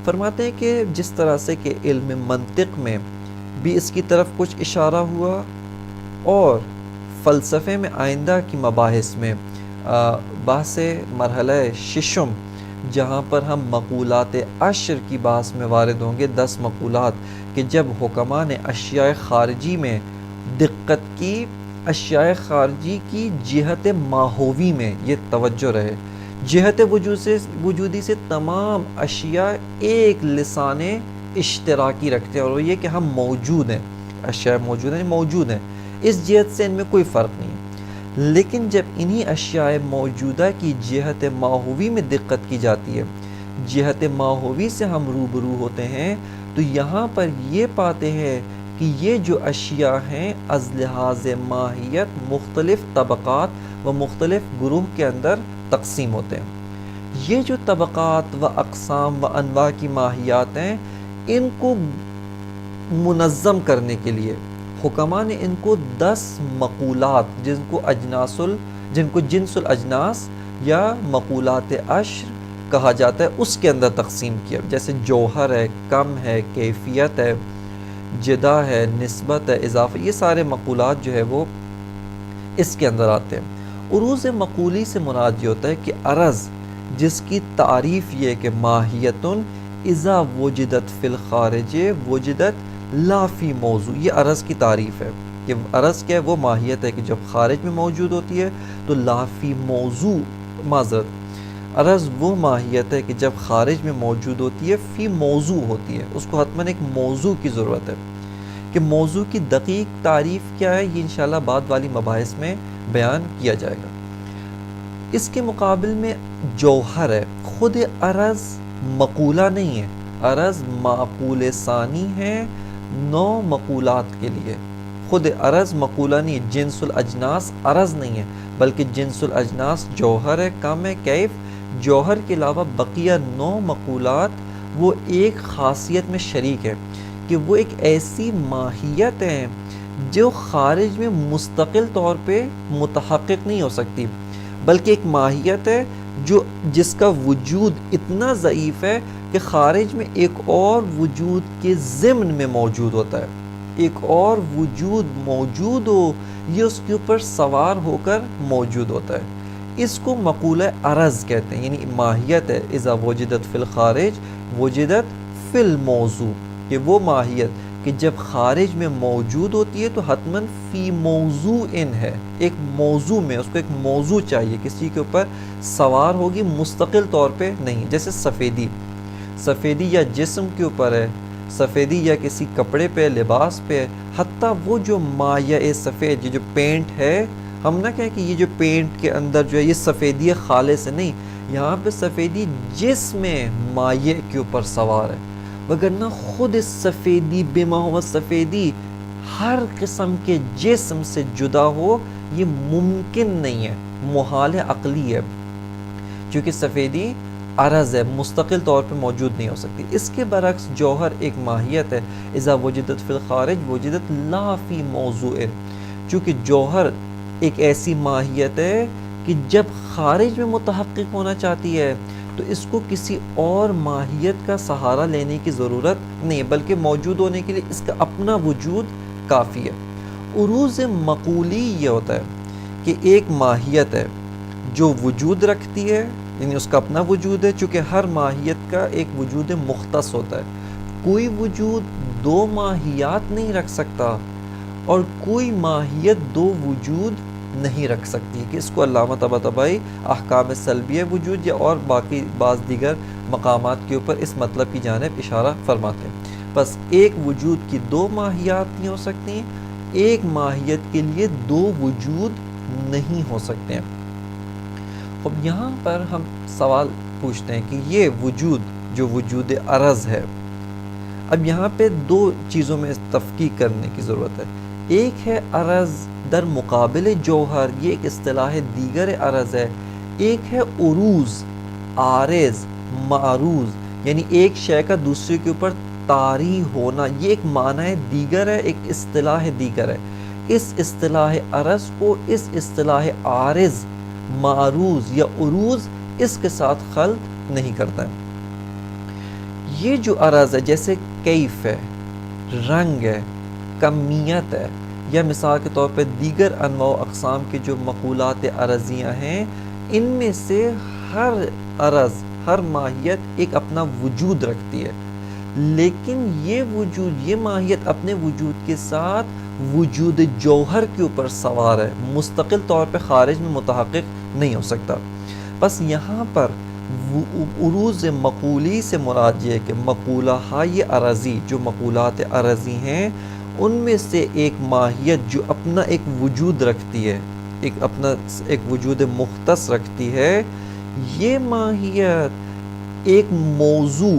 فرماتے ہیں کہ جس طرح سے کہ علم منطق میں بھی اس کی طرف کچھ اشارہ ہوا، اور فلسفے میں آئندہ کی مباحث میں بحث مرحلہ ششم، جہاں پر ہم مقولات عشر کی بحث میں وارد ہوں گے، 10 مقولات کہ جب حکماء نے اشیاء خارجی میں دقت کی، اشیاء خارجی کی جہت ماہوی میں، یہ توجہ رہے، جہت وجودی سے تمام اشیاء ایک لسان اشتراکی رکھتے ہیں، اور وہ یہ کہ ہم موجود ہیں، اشیاء موجود ہیں، اس جہت سے ان میں کوئی فرق نہیں ہے۔ لیکن جب انہی اشیاء موجودہ کی جہت ماہوی میں دقت کی جاتی ہے، جہت ماہوی سے ہم روبرو ہوتے ہیں، تو یہاں پر یہ پاتے ہیں کہ یہ جو اشیاء ہیں از لحاظ ماہیت مختلف طبقات و مختلف گروہ کے اندر تقسیم ہوتے ہیں۔ یہ جو طبقات و اقسام و انواع کی ماہیات ہیں، ان کو منظم کرنے کے لیے حکماء نے ان کو 10 مقولات، جن کو جنس الاجناس یا مقولات عشر کہا جاتا ہے، اس کے اندر تقسیم کیا۔ جیسے جوہر ہے، کم ہے، کیفیت ہے، جدا ہے، نسبت ہے، اضافہ، یہ سارے مقولات جو ہے وہ اس کے اندر آتے ہیں۔ عروض مقولی سے مراد یہ ہوتا ہے کہ عرض جس کی تعریف یہ ہے کہ ماہیتن اذا وجدت فی الخارج وجدت لا فی موضوع، یہ عرض کی تعریف ہے کہ عرض کیا ہے، وہ ماہیت ہے کہ جب خارج میں موجود ہوتی ہے تو لا فی موضوع، معذرت، عرض وہ ماہیت ہے کہ جب خارج میں موجود ہوتی ہے فی موضوع ہوتی ہے، اس کو حتماً ایک موضوع کی ضرورت ہے۔ کہ موضوع کی دقیق تعریف کیا ہے، یہ انشاءاللہ بعد والی مباحث میں بیان کیا جائے گا۔ اس کے مقابل میں جوہر ہے، خود عرض مقولہ نہیں ہے، عرض معقول ثانی ہے 9 مقولات کے لیے۔ خود عرض مقولہ نہیں ہے، جنس الاجناس عرض نہیں ہے، بلکہ جنس الاجناس جوہر ہے، کم ہے، کیف۔ جوہر کے علاوہ بقیہ 9 مقولات وہ ایک خاصیت میں شریک ہے کہ وہ ایک ایسی ماہیت ہے جو خارج میں مستقل طور پہ متحقق نہیں ہو سکتی، بلکہ ایک ماہیت ہے جس کا وجود اتنا ضعیف ہے کہ خارج میں ایک اور وجود کے ضمن میں موجود ہوتا ہے، ایک اور وجود موجود ہو، یہ اس کے اوپر سوار ہو کر موجود ہوتا ہے۔ اس کو مقولہ عرض کہتے ہیں، یعنی ماہیت ہے اذا وجدت فی الخارج وجدت فی الموضوع، کہ وہ ماہیت کہ جب خارج میں موجود ہوتی ہے تو حتماً فی موضوع ہے، ایک موضوع میں، اس کو ایک موضوع چاہیے، کسی کے اوپر سوار ہوگی، مستقل طور پہ نہیں۔ جیسے سفیدی یا جسم کے اوپر ہے، سفیدی یا کسی کپڑے پہ، لباس پہ، حتیٰ وہ جو مایع سفید، یہ جو پینٹ ہے، ہم نہ کہیں کہ یہ جو پینٹ کے اندر جو ہے یہ سفیدی خالص ہے، نہیں، یہاں پہ سفیدی جسم مایع کے اوپر سوار ہے، وگرنہ خود سفیدی بما ہوا سفیدی ہر قسم کے جسم سے جدا ہو، یہ ممکن نہیں ہے، محال عقلی ہے، چونکہ سفیدی عرض ہے، مستقل طور پہ موجود نہیں ہو سکتی۔ اس کے برعکس جوہر ایک ماہیت ہے، اذا وجدت فی الخارج وجدت لا فی موضوع، چونکہ جوہر ایک ایسی ماہیت ہے کہ جب خارج میں متحقق ہونا چاہتی ہے تو اس کو کسی اور ماہیت کا سہارا لینے کی ضرورت نہیں، بلکہ موجود ہونے کے لیے اس کا اپنا وجود کافی ہے۔ عروض مقولی یہ ہوتا ہے کہ ایک ماہیت ہے جو وجود رکھتی ہے، یعنی اس کا اپنا وجود ہے، چونکہ ہر ماہیت کا ایک وجود مختص ہوتا ہے، کوئی وجود 2 ماہیات نہیں رکھ سکتا، اور کوئی ماہیت 2 وجود نہیں رکھ سکتی، کہ اس کو علامہ طباطبائی احکام سلبیہ وجود یا اور باقی بعض دیگر مقامات کے اوپر اس مطلب کی جانب اشارہ فرماتے ہیں۔ بس ایک وجود کی 2 ماہیات نہیں ہو سکتی، ایک ماہیت کے لیے 2 وجود نہیں ہو سکتے ہیں۔ اب یہاں پر ہم سوال پوچھتے ہیں کہ یہ وجود جو وجود عرض ہے، اب یہاں پہ 2 چیزوں میں تفکیک کرنے کی ضرورت ہے۔ ایک ہے عرض در مقابل جوہر، یہ ایک اصطلاح دیگر عرض ہے۔ ایک ہے عروض، عارض، معروض، یعنی ایک شے کا دوسرے کے اوپر طاری ہونا، یہ ایک معنی دیگر ہے، ایک اصطلاح دیگر ہے. اس اصطلاح عرض کو اس اصطلاح عارض، معروض یا عروض اس کے ساتھ خلط نہیں کرتا ہے. یہ جو عرض ہے جیسے کیف ہے، رنگ ہے، کمیت ہے، یا مثال کے طور پہ دیگر انواع و اقسام کے جو مقولات عرضیاں ہیں، ان میں سے ہر عرض، ہر ماہیت ایک اپنا وجود رکھتی ہے، لیکن یہ وجود، یہ ماہیت اپنے وجود کے ساتھ وجود جوہر کے اوپر سوار ہے، مستقل طور پہ خارج میں متحقق نہیں ہو سکتا. بس یہاں پر عروض مقولی سے مراد یہ ہے کہ مقولہ ہائے عرضی، جو مقولات عرضی ہیں ان میں سے ایک ماہیت جو اپنا ایک وجود رکھتی ہے، ایک وجود مختص رکھتی ہے، یہ ماہیت ایک موضوع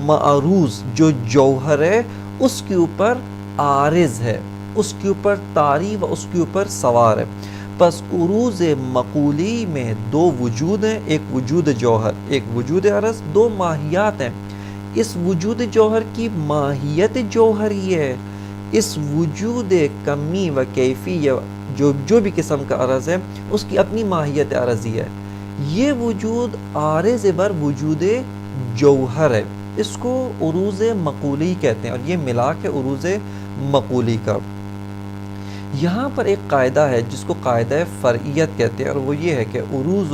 معروض جو جوہر ہے اس کے اوپر عارض ہے، اس کے اوپر طاری و اس کے اوپر سوار ہے. پس عروض مقولی میں دو وجود ہیں، ایک وجود جوہر، ایک وجود عرض، دو ماہیات ہیں. اس وجود جوہر کی ماہیت جوہری ہے، اس وجود کمی و کیفی یا جو بھی قسم کا عرض ہے اس کی اپنی ماہیت عرضی ہے. یہ وجود عارض بر وجود جوہر ہے، اس کو عروض مقولی کہتے ہیں، اور یہ ملاک ہے عروض مقولی کا. یہاں پر ایک قاعدہ ہے جس کو قاعدہ فرعیت کہتے ہیں، اور وہ یہ ہے کہ عروض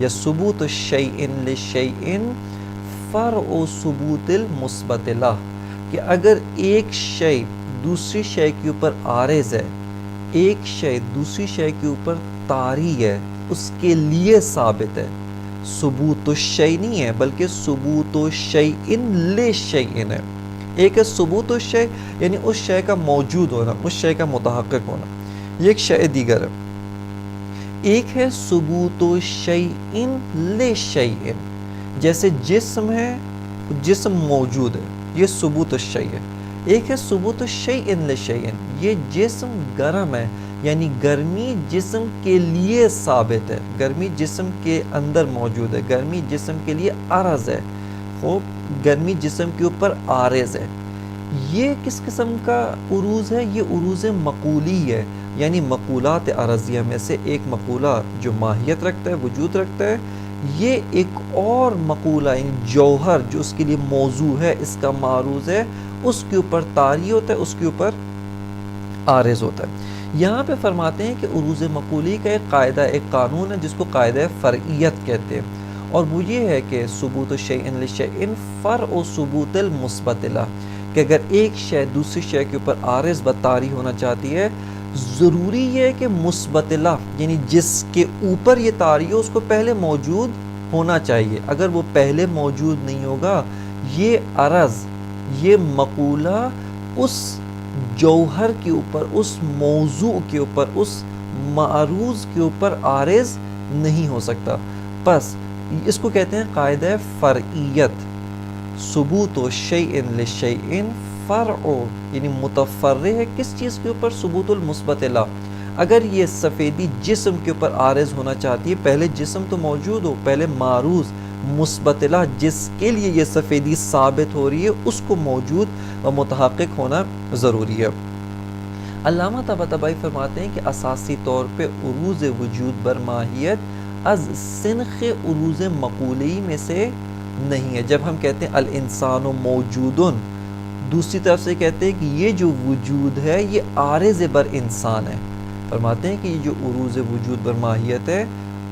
یا ثبوت الشیء للشیء فرع ثبوت المثبت لہ، کہ اگر ایک شے دوسری شے کے اوپر عارض ہے، ایک شے دوسری شے کے اوپر طاری ہے، اس کے لیے ثابت ہے. ثبوت الشیء نہیں ہے بلکہ ثبوت الشیء للشیء ہے. ایک ہے ثبوت الشیء یعنی اس شے کا موجود ہونا، اس شے کا متحقق ہونا، یہ ایک شے دیگر ہے. ایک ہے ثبوت الشیء للشیء، جیسے جسم ہے، جسم موجود ہے، یہ ثبوت الشیء ہے. ایک ہے ثبوت الشیء للشیء، یہ جسم گرم ہے، یعنی گرمی جسم کے لیے ثابت ہے، گرمی جسم کے اندر موجود ہے، گرمی جسم کے لیے عرض ہے، خوب گرمی جسم کے اوپر عارض ہے. یہ کس قسم کا عروض ہے؟ یہ عروض مقولی ہے، یعنی مقولات عرضیہ میں سے ایک مقولہ جو ماہیت رکھتا ہے، وجود رکھتا ہے. یہ ایک اور مقولہ یعنی جوہر جو اس کے لیے موضوع ہے، اس کا معروض ہے، اس کے اوپر طاری ہوتا ہے، اس کے اوپر عارض ہوتا ہے. یہاں پہ فرماتے ہیں کہ عروض مقولی کا ایک قاعدہ، ایک قانون ہے جس کو قاعدہ فرعیت کہتے ہیں، اور وہ یہ ہے کہ ثبوت الشیء للشیء فرع ثبوت المثبت لہ، کہ اگر ایک شے دوسری شے کے اوپر عارض و طاری ہونا چاہتی ہے، ضروری یہ ہے کہ مثبت لہ یعنی جس کے اوپر یہ طاری ہو اس کو پہلے موجود ہونا چاہیے. اگر وہ پہلے موجود نہیں ہوگا، یہ عرض، یہ مقولہ اس جوہر کے اوپر، اس موضوع کے اوپر، اس معروض کے اوپر عارض نہیں ہو سکتا. پس اس کو کہتے ہیں قاعدہ فرعیت. ثبوت الشیء للشیء فرع یعنی متفرع ہے کس چیز کے اوپر؟ ثبوت المثبت لہ. اگر یہ سفیدی جسم کے اوپر عارض ہونا چاہتی ہے، پہلے جسم تو موجود ہو، پہلے معروض مثبت لہ جس کے لیے یہ سفیدی ثابت ہو رہی ہے اس کو موجود و متحقق ہونا ضروری ہے. علامہ طباطبائی فرماتے ہیں کہ اساسی طور پہ عروض وجود بر ماہیت از سنخ عروض مقولی میں سے نہیں ہے. جب ہم کہتے ہیں الانسان موجودن، دوسری طرف سے کہتے ہیں کہ یہ جو وجود ہے یہ عارض بر انسان ہے. فرماتے ہیں کہ یہ جو عروض وجود بر ماہیت ہے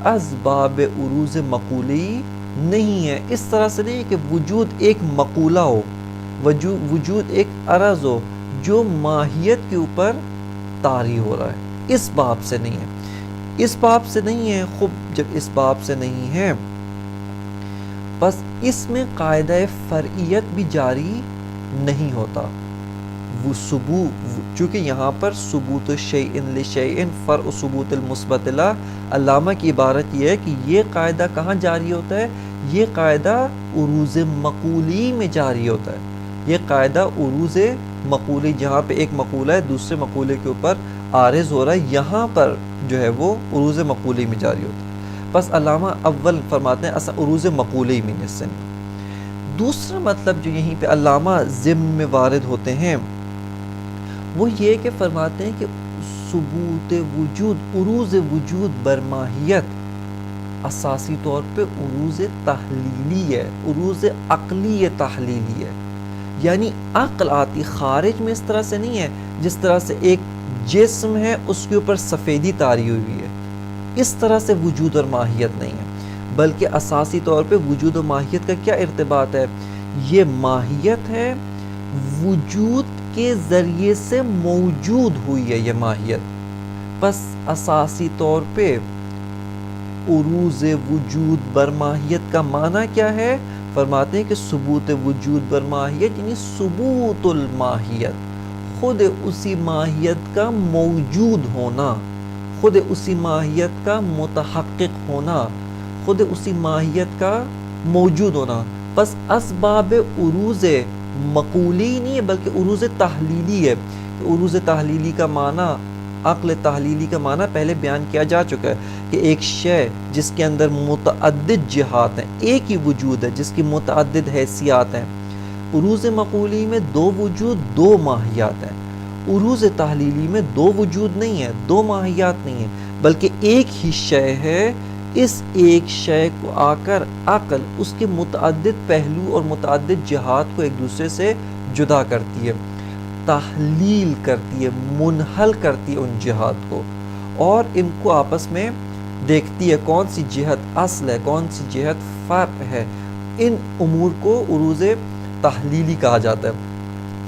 از باب عروض مقولی نہیں ہے. اس طرح سے نہیں کہ وجود ایک مقولہ ہو، وجود ایک عرض ہو جو ماہیت کے اوپر طاری ہو رہا ہے، اس باب سے نہیں ہے، اس باب سے نہیں ہے. خوب جب اس باب سے نہیں ہے، بس اس میں قاعدہ فرعیت بھی جاری نہیں ہوتا. وہ ثبوت، چونکہ یہاں پر ثبوت الشیء للشیء فرع ثبوت المثبت لہ، علامہ کی عبارت یہ ہے کہ یہ قاعدہ کہاں جاری ہوتا ہے؟ یہ قاعدہ عروض مقولی میں جاری ہوتا ہے. یہ قاعدہ عروض مقولی، جہاں پہ ایک مقولہ ہے دوسرے مقولے کے اوپر عارض ہو رہا ہے، یہاں پر جو ہے وہ عروض مقولی میں جاری ہوتا ہے. بس علامہ اول فرماتے ہیں اصلا عروض مقولی میں سے. دوسرا مطلب جو یہیں پہ علامہ ضمن میں وارد ہوتے ہیں وہ یہ کہ فرماتے ہیں کہ ثبوت وجود، عروض وجود برماہیت اساسی طور پہ عروض تحلیلی ہے، عروض عقلی تحلیلی ہے، یعنی عقل آتی خارج میں اس طرح سے نہیں ہے جس طرح سے ایک جسم ہے اس کے اوپر سفیدی تاری ہوئی ہے، اس طرح سے وجود اور ماہیت نہیں ہے، بلکہ اساسی طور پہ وجود و ماہیت کا کیا ارتباط ہے؟ یہ ماہیت ہے، وجود کے ذریعے سے موجود ہوئی ہے یہ ماہیت، بس اساسی طور پہ عروض وجود برماہیت کا معنی کیا ہے؟ فرماتے ہیں کہ ثبوت وجود برماہیت یعنی ثبوت الماہیت، خود اسی ماہیت کا موجود ہونا، خود اسی ماہیت کا متحقق ہونا، خود اسی ماہیت کا موجود ہونا، بس اسباب عروض مقولی نہیں ہے بلکہ عروض تحلیلی ہے۔ عروض تحلیلی کا معنی، عقل تحلیلی کا معنی پہلے بیان کیا جا چکا ہے کہ ایک شے جس کے اندر متعدد جہات ہیں، ایک ہی وجود ہے جس کی متعدد حیثیات ہیں۔ عروض مقولی میں دو وجود، دو ماہیات ہیں، عروض تحلیلی میں دو وجود نہیں ہے، دو ماہیات نہیں ہیں، بلکہ ایک ہی شے ہے، اس ایک شے کو آ کر عقل اس کے متعدد پہلو اور متعدد جہات کو ایک دوسرے سے جدا کرتی ہے، تحلیل کرتی ہے، منحل کرتی ہے ان جہات کو، اور ان کو آپس میں دیکھتی ہے کون سی جہت اصل ہے، کون سی جہت فرع ہے۔ ان امور کو عروض تحلیلی کہا جاتا ہے۔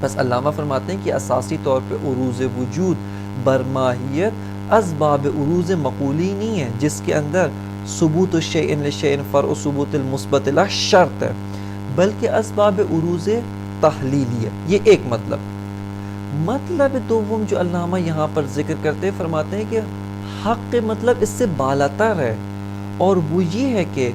بس علامہ فرماتے ہیں کہ اساسی طور پہ عروض وجود برماہیت اسباب عروض مقولی نہیں ہے جس کے اندر ثبوت الشیء للشیء فرع ثبوت المثبت له شرط ہے، بلکہ اسباب عروض تحلیلی ہے۔ یہ ایک مطلب دوم جو علامہ یہاں پر ذکر کرتے فرماتے ہیں کہ حق مطلب اس سے بالاتر ہے، اور وہ یہ ہے کہ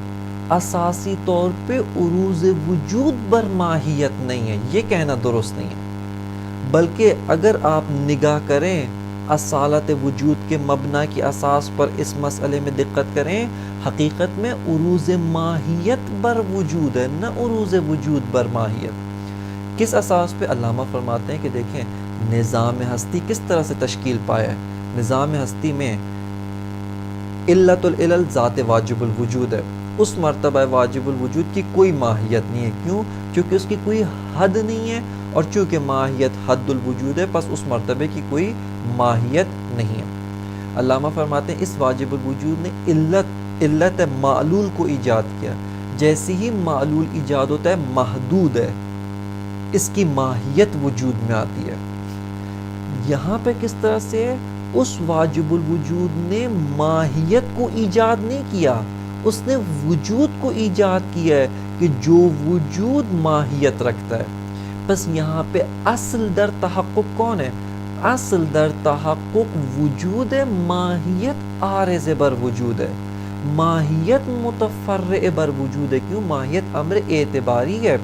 اساسی طور پہ عروض وجود برماہیت نہیں ہے، یہ کہنا درست نہیں ہے، بلکہ اگر آپ نگاہ کریں اصالت وجود کے مبنا کی اساس پر اس مسئلے میں دقت کریں، حقیقت میں عروض ماہیت بر وجود ہے، نہ عروض وجود بر ماہیت۔ کس اساس پہ؟ علامہ فرماتے ہیں کہ دیکھیں نظام ہستی کس طرح سے تشکیل پایا ہے۔ نظام ہستی میں علت العلل ذات واجب الوجود ہے، اس مرتبہ واجب الوجود کی کوئی ماہیت نہیں ہے، کیوں؟ چونکہ اس کی کوئی حد نہیں ہے، اور چونکہ ماہیت حد الوجود ہے پس اس مرتبے کی کوئی ماہیت نہیں ہے۔ علامہ فرماتے ہیں اس واجب الوجود نے علت معلول کو ایجاد کیا، جیسی ہی معلول ایجاد ہوتا ہے محدود ہے، اس کی ماہیت وجود میں آتی ہے۔ یہاں پہ کس طرح سے ہے؟ اس واجب الوجود نے ماہیت کو ایجاد نہیں کیا، اس نے وجود کو ایجاد کیا ہے کہ جو وجود ماہیت رکھتا ہے۔ بس یہاں پہ اصل در تحقق کون ہے؟ اصل در تحقق وجود ہے، ماہیت عارض بر وجود ہے، ماہیت متفرع بر وجود ہے، کیوں؟ ماہیت امر اعتباری ہے،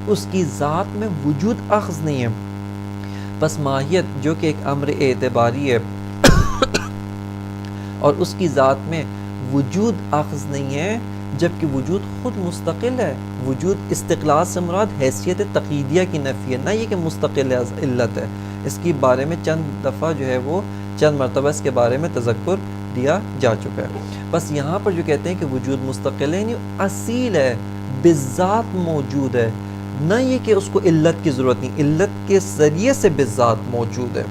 اس کی ذات میں وجود اخذ نہیں ہے، بس ماہیت جو کہ ایک امر اعتباری ہے اور اس کی ذات میں وجود اخذ نہیں ہے، جبکہ وجود خود مستقل ہے۔ وجود استقلال سے مراد حیثیت تقییدیہ کی نفی ہے، نہ یہ کہ مستقل علت ہے۔ اس کے بارے میں چند دفعہ جو ہے وہ چند مرتبہ اس کے بارے میں تذکر دیا جا چکا ہے۔ بس یہاں پر جو کہتے ہیں کہ وجود مستقل ہے یعنی اصیل ہے، بذات موجود ہے، نہ یہ کہ اس کو علت کی ضرورت نہیں، علت کے ذریعے سے بذات موجود ہے،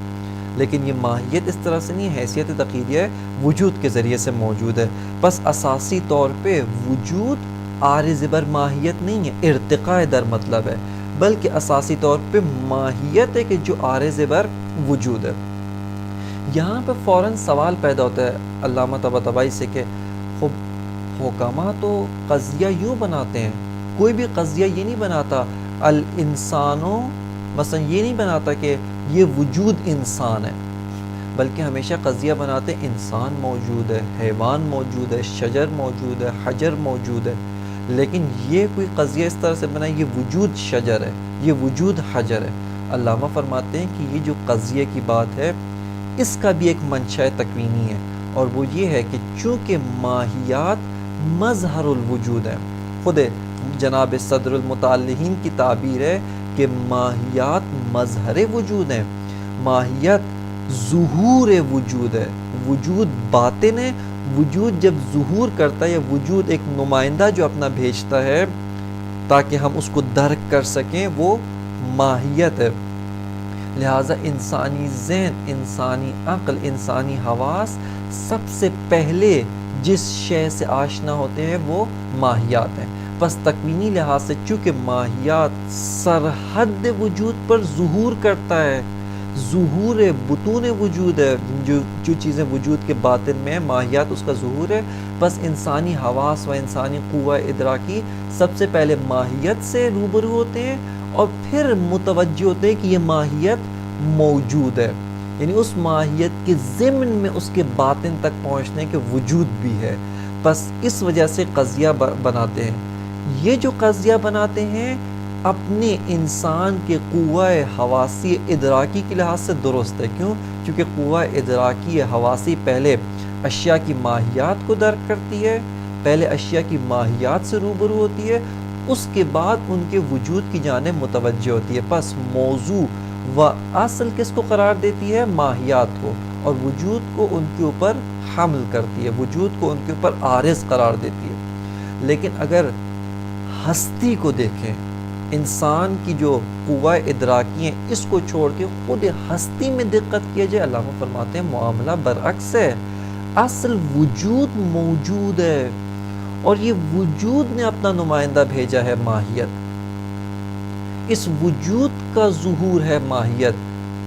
لیکن یہ ماہیت اس طرح سے نہیں، حیثیت تقییدیہ ہے، وجود کے ذریعے سے موجود ہے۔ بس اساسی طور پہ وجود عارض بر ماہیت نہیں ہے، ارتقاء در مطلب ہے، بلکہ اساسی طور پہ ماہیت ہے کہ جو عارض بر وجود ہے۔ یہاں پہ فوراً سوال پیدا ہوتا ہے علامہ طباطبائی سے کہ خب حکماء تو قضیہ یوں بناتے ہیں، کوئی بھی قضیہ یہ نہیں بناتا الانسانوں، مثلا یہ نہیں بناتا کہ یہ وجود انسان ہے، بلکہ ہمیشہ قضیہ بناتے ہیں انسان موجود ہے، حیوان موجود ہے، شجر موجود ہے، حجر موجود ہے، لیکن یہ کوئی قضیہ اس طرح سے بنا یہ وجود شجر ہے، یہ وجود حجر ہے۔ علامہ فرماتے ہیں کہ یہ جو قضیہ کی بات ہے اس کا بھی ایک منشأ تکوینی ہے، اور وہ یہ ہے کہ چونکہ ماہیات مظہر الوجود ہے، خود جناب صدر المتعلقین کی تعبیر ہے کہ ماہیات مظہر وجود ہیں، ماہیت ظہور وجود ہے، وجود باطن ہے، وجود جب ظہور کرتا ہے، یا وجود ایک نمائندہ جو اپنا بھیجتا ہے تاکہ ہم اس کو درک کر سکیں، وہ ماہیت ہے۔ لہٰذا انسانی ذہن، انسانی عقل، انسانی حواس سب سے پہلے جس شے سے آشنا ہوتے ہیں وہ ماہیات ہیں۔ پس تکوینی لحاظ سے چونکہ ماہیات سرحد وجود پر ظہور کرتا ہے، ظہور بطون وجود ہے، جو چیزیں وجود کے باطن میں ہیں، ماہیات اس کا ظہور ہے، بس انسانی حواس و انسانی قوہ ادراکی سب سے پہلے ماہیت سے روبرو ہوتے ہیں اور پھر متوجہ ہوتے ہیں کہ یہ ماہیت موجود ہے، یعنی اس ماہیت کے ضمن میں اس کے باطن تک پہنچنے کے وجود بھی ہے۔ بس اس وجہ سے قضیہ بناتے ہیں۔ یہ جو قضیہ بناتے ہیں اپنے انسان کے قوہ حواسی ادراکی کے لحاظ سے درست ہے۔ کیوں؟ کیونکہ قوہ ادراکی حواسی پہلے اشیاء کی ماہیات کو درک کرتی ہے، پہلے اشیاء کی ماہیات سے روبرو ہوتی ہے، اس کے بعد ان کے وجود کی جانب متوجہ ہوتی ہے۔ پس موضوع و اصل کس کو قرار دیتی ہے؟ ماہیات کو، اور وجود کو ان کے اوپر حمل کرتی ہے، وجود کو ان کے اوپر عارض قرار دیتی ہے۔ لیکن اگر ہستی کو دیکھیں، انسان کی جو قوہ ادراکی ہیں، اس کو چھوڑ کے خود ہستی میں دقت کیا جائے، علامہ فرماتے ہیں معاملہ برعکس ہے۔ اصل وجود موجود ہے اور یہ وجود نے اپنا نمائندہ بھیجا ہے ماہیت، اس وجود کا ظہور ہے ماہیت۔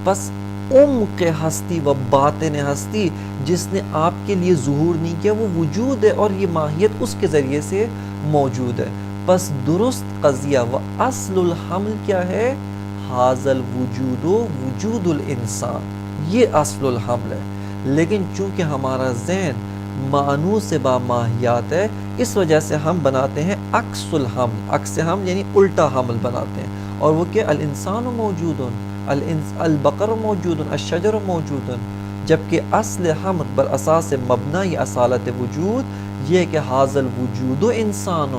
بس عمق ہستی و باطن ہستی جس نے آپ کے لیے ظہور نہیں کیا وہ وجود ہے، اور یہ ماہیت اس کے ذریعے سے موجود ہے۔ بس درست قضیہ و اصل الحمل کیا ہے؟ حاضل وجود و وجود الانسان، یہ اصل الحمل ہے۔ لیکن چونکہ ہمارا ذہن معنوں سے با ماہیات ہے، اس وجہ سے ہم بناتے ہیں عکس الحمل، عکس حمل یعنی الٹا حمل بناتے ہیں، اور وہ کہ الانسان موجود، البقر موجود، الشجر موجود، جبکہ اصل حمل بر اساس مبنی اصالت وجود یہ کہ حاضل وجود و انسان،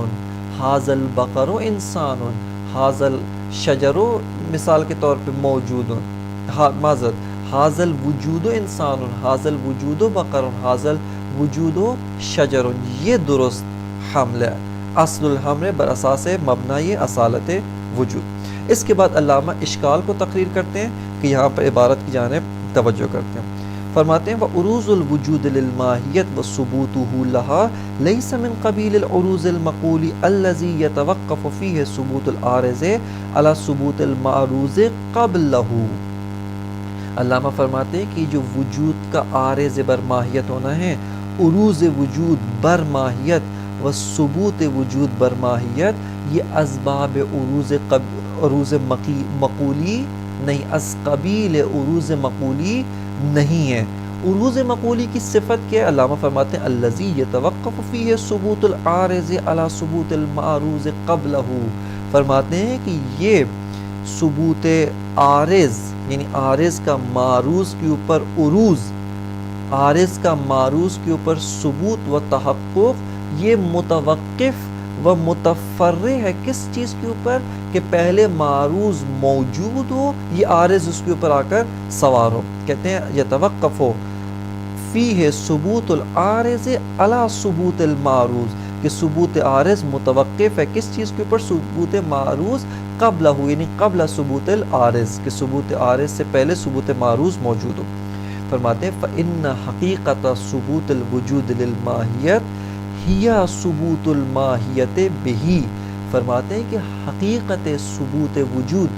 حاضل بقر و انسان، حاضل شجر مثال کے طور پہ موجود، معذرت حاضل وجود و انسان، حاضل وجود و بقر، حاضل وجود و شجر، یہ درست حمل ہے، اصل الحمل بر اساس مبنی اصالت وجود۔ اس کے بعد علامہ اشکال کو تقریر کرتے ہیں کہ یہاں پر عبارت کی جانب توجہ کرتے ہیں۔ فرماتے ہیں وَعُرُوزُ الْوُجُودِ لِلْمَاهِيَّةِ وَثُبُوتُهُ لَهَا لَيْسَ مِنْ قَبِيلِ الْعُرُوزِ الْمَقُولِ الَّذِي يَتَوَقَّفُ فِيهِ ثُبُوتُ الْعَارِضِ عَلَى ثُبُوتِ الْمَعْرُوزِ قَبْلَهُ۔ علامہ فرماتے ہیں کہ جو وجود کا عارض بر ماہیت ہونا ہے، عروض وجود بر ماہیت و ثبوت وجود بر ماہیت، یہ اسباب عروض مقولی نہیں، از قبیل عروض مقولی نہیں ہے۔ عروض مقولی کی صفت کیا ہے؟ علامہ فرماتے ہیں الذی یتوقف فیہ ثبوت العارض علی ثبوت المعروض قبلہ۔ فرماتے ہیں کہ یہ ثبوت عارض یعنی عارض کا معروض کے اوپر عروض، عارض کا معروض کے اوپر ثبوت و تحقق، یہ متوقف و متفرع ہے کس چیز کے اوپر؟ کہ پہلے معروض موجود ہو، یہ عارض اس کے اوپر آ کر سوار ہو۔ کہتے ہیں یتوقف فیہ ثبوت العارض علی ثبوت المعروض، کہ ثبوت عارض متوقف ہے کس چیز کے اوپر؟ ثبوت معروض قبلہ، یعنی قبل ثبوت العارض، کہ ثبوت عارض سے پہلے ثبوت معروض موجود ہو۔ فرماتے ہیں فَإِنَّ حَقِيقَةَ ثُبُوتِ الْوُجُودِ لِلْمَاهِيَةِ ہِيَ ثُبُوتُ الْمَاهِيَةِ بِهِ۔ فرماتے ہیں کہ حقیقت ثبوت وجود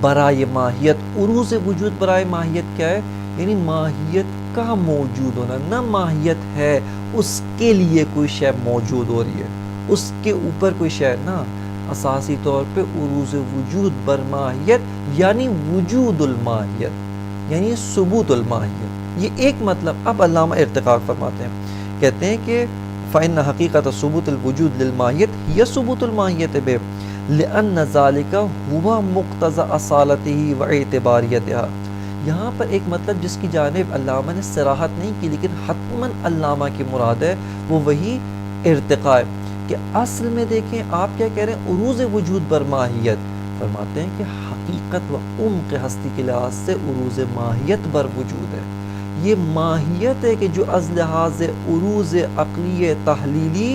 برائے ماہیت، عروض وجود برائے ماہیت کیا ہے؟ یعنی ماہیت کا موجود ہونا، نہ ماہیت ہے اس کے لیے کوئی شے موجود ہو رہی ہے، اس کے اوپر کوئی شے، نہ اساسی طور پہ عروض وجود بر ماہیت یعنی وجود الماہیت یعنی ثبوت الماہیت، یہ ایک مطلب۔ اب علامہ ارتقاء فرماتے ہیں، کہتے ہیں کہ فَإِنَّ حَقِيقَةَ ثُبُوتِ الْوُجُودِ لِلْمَاهِيَةِ هِيَ ثُبُوتُ الْمَاهِيَةِ بِهِ لِأَنَّ ذَلِكَ هُوَ مُقْتَضَى أَصَالَتِهِ وَاعْتِبَارِيَتِهَا۔ یہاں پر ایک مطلب جس کی جانب علامہ نے صراحت نہیں کی لیکن حتماً علامہ کی مراد ہے، وہ وہی ارتقاء ہے کہ اصل میں دیکھیں آپ کیا کہہ رہے ہیں، عروج وجود بر ماہیت، فرماتے ہیں کہ حقیقت و عمق ہستی کے لحاظ سے عروج ماہیت بر وجود ہے. یہ ماہیت ہے کہ جو از لحاظ عروج عقلی تحلیلی،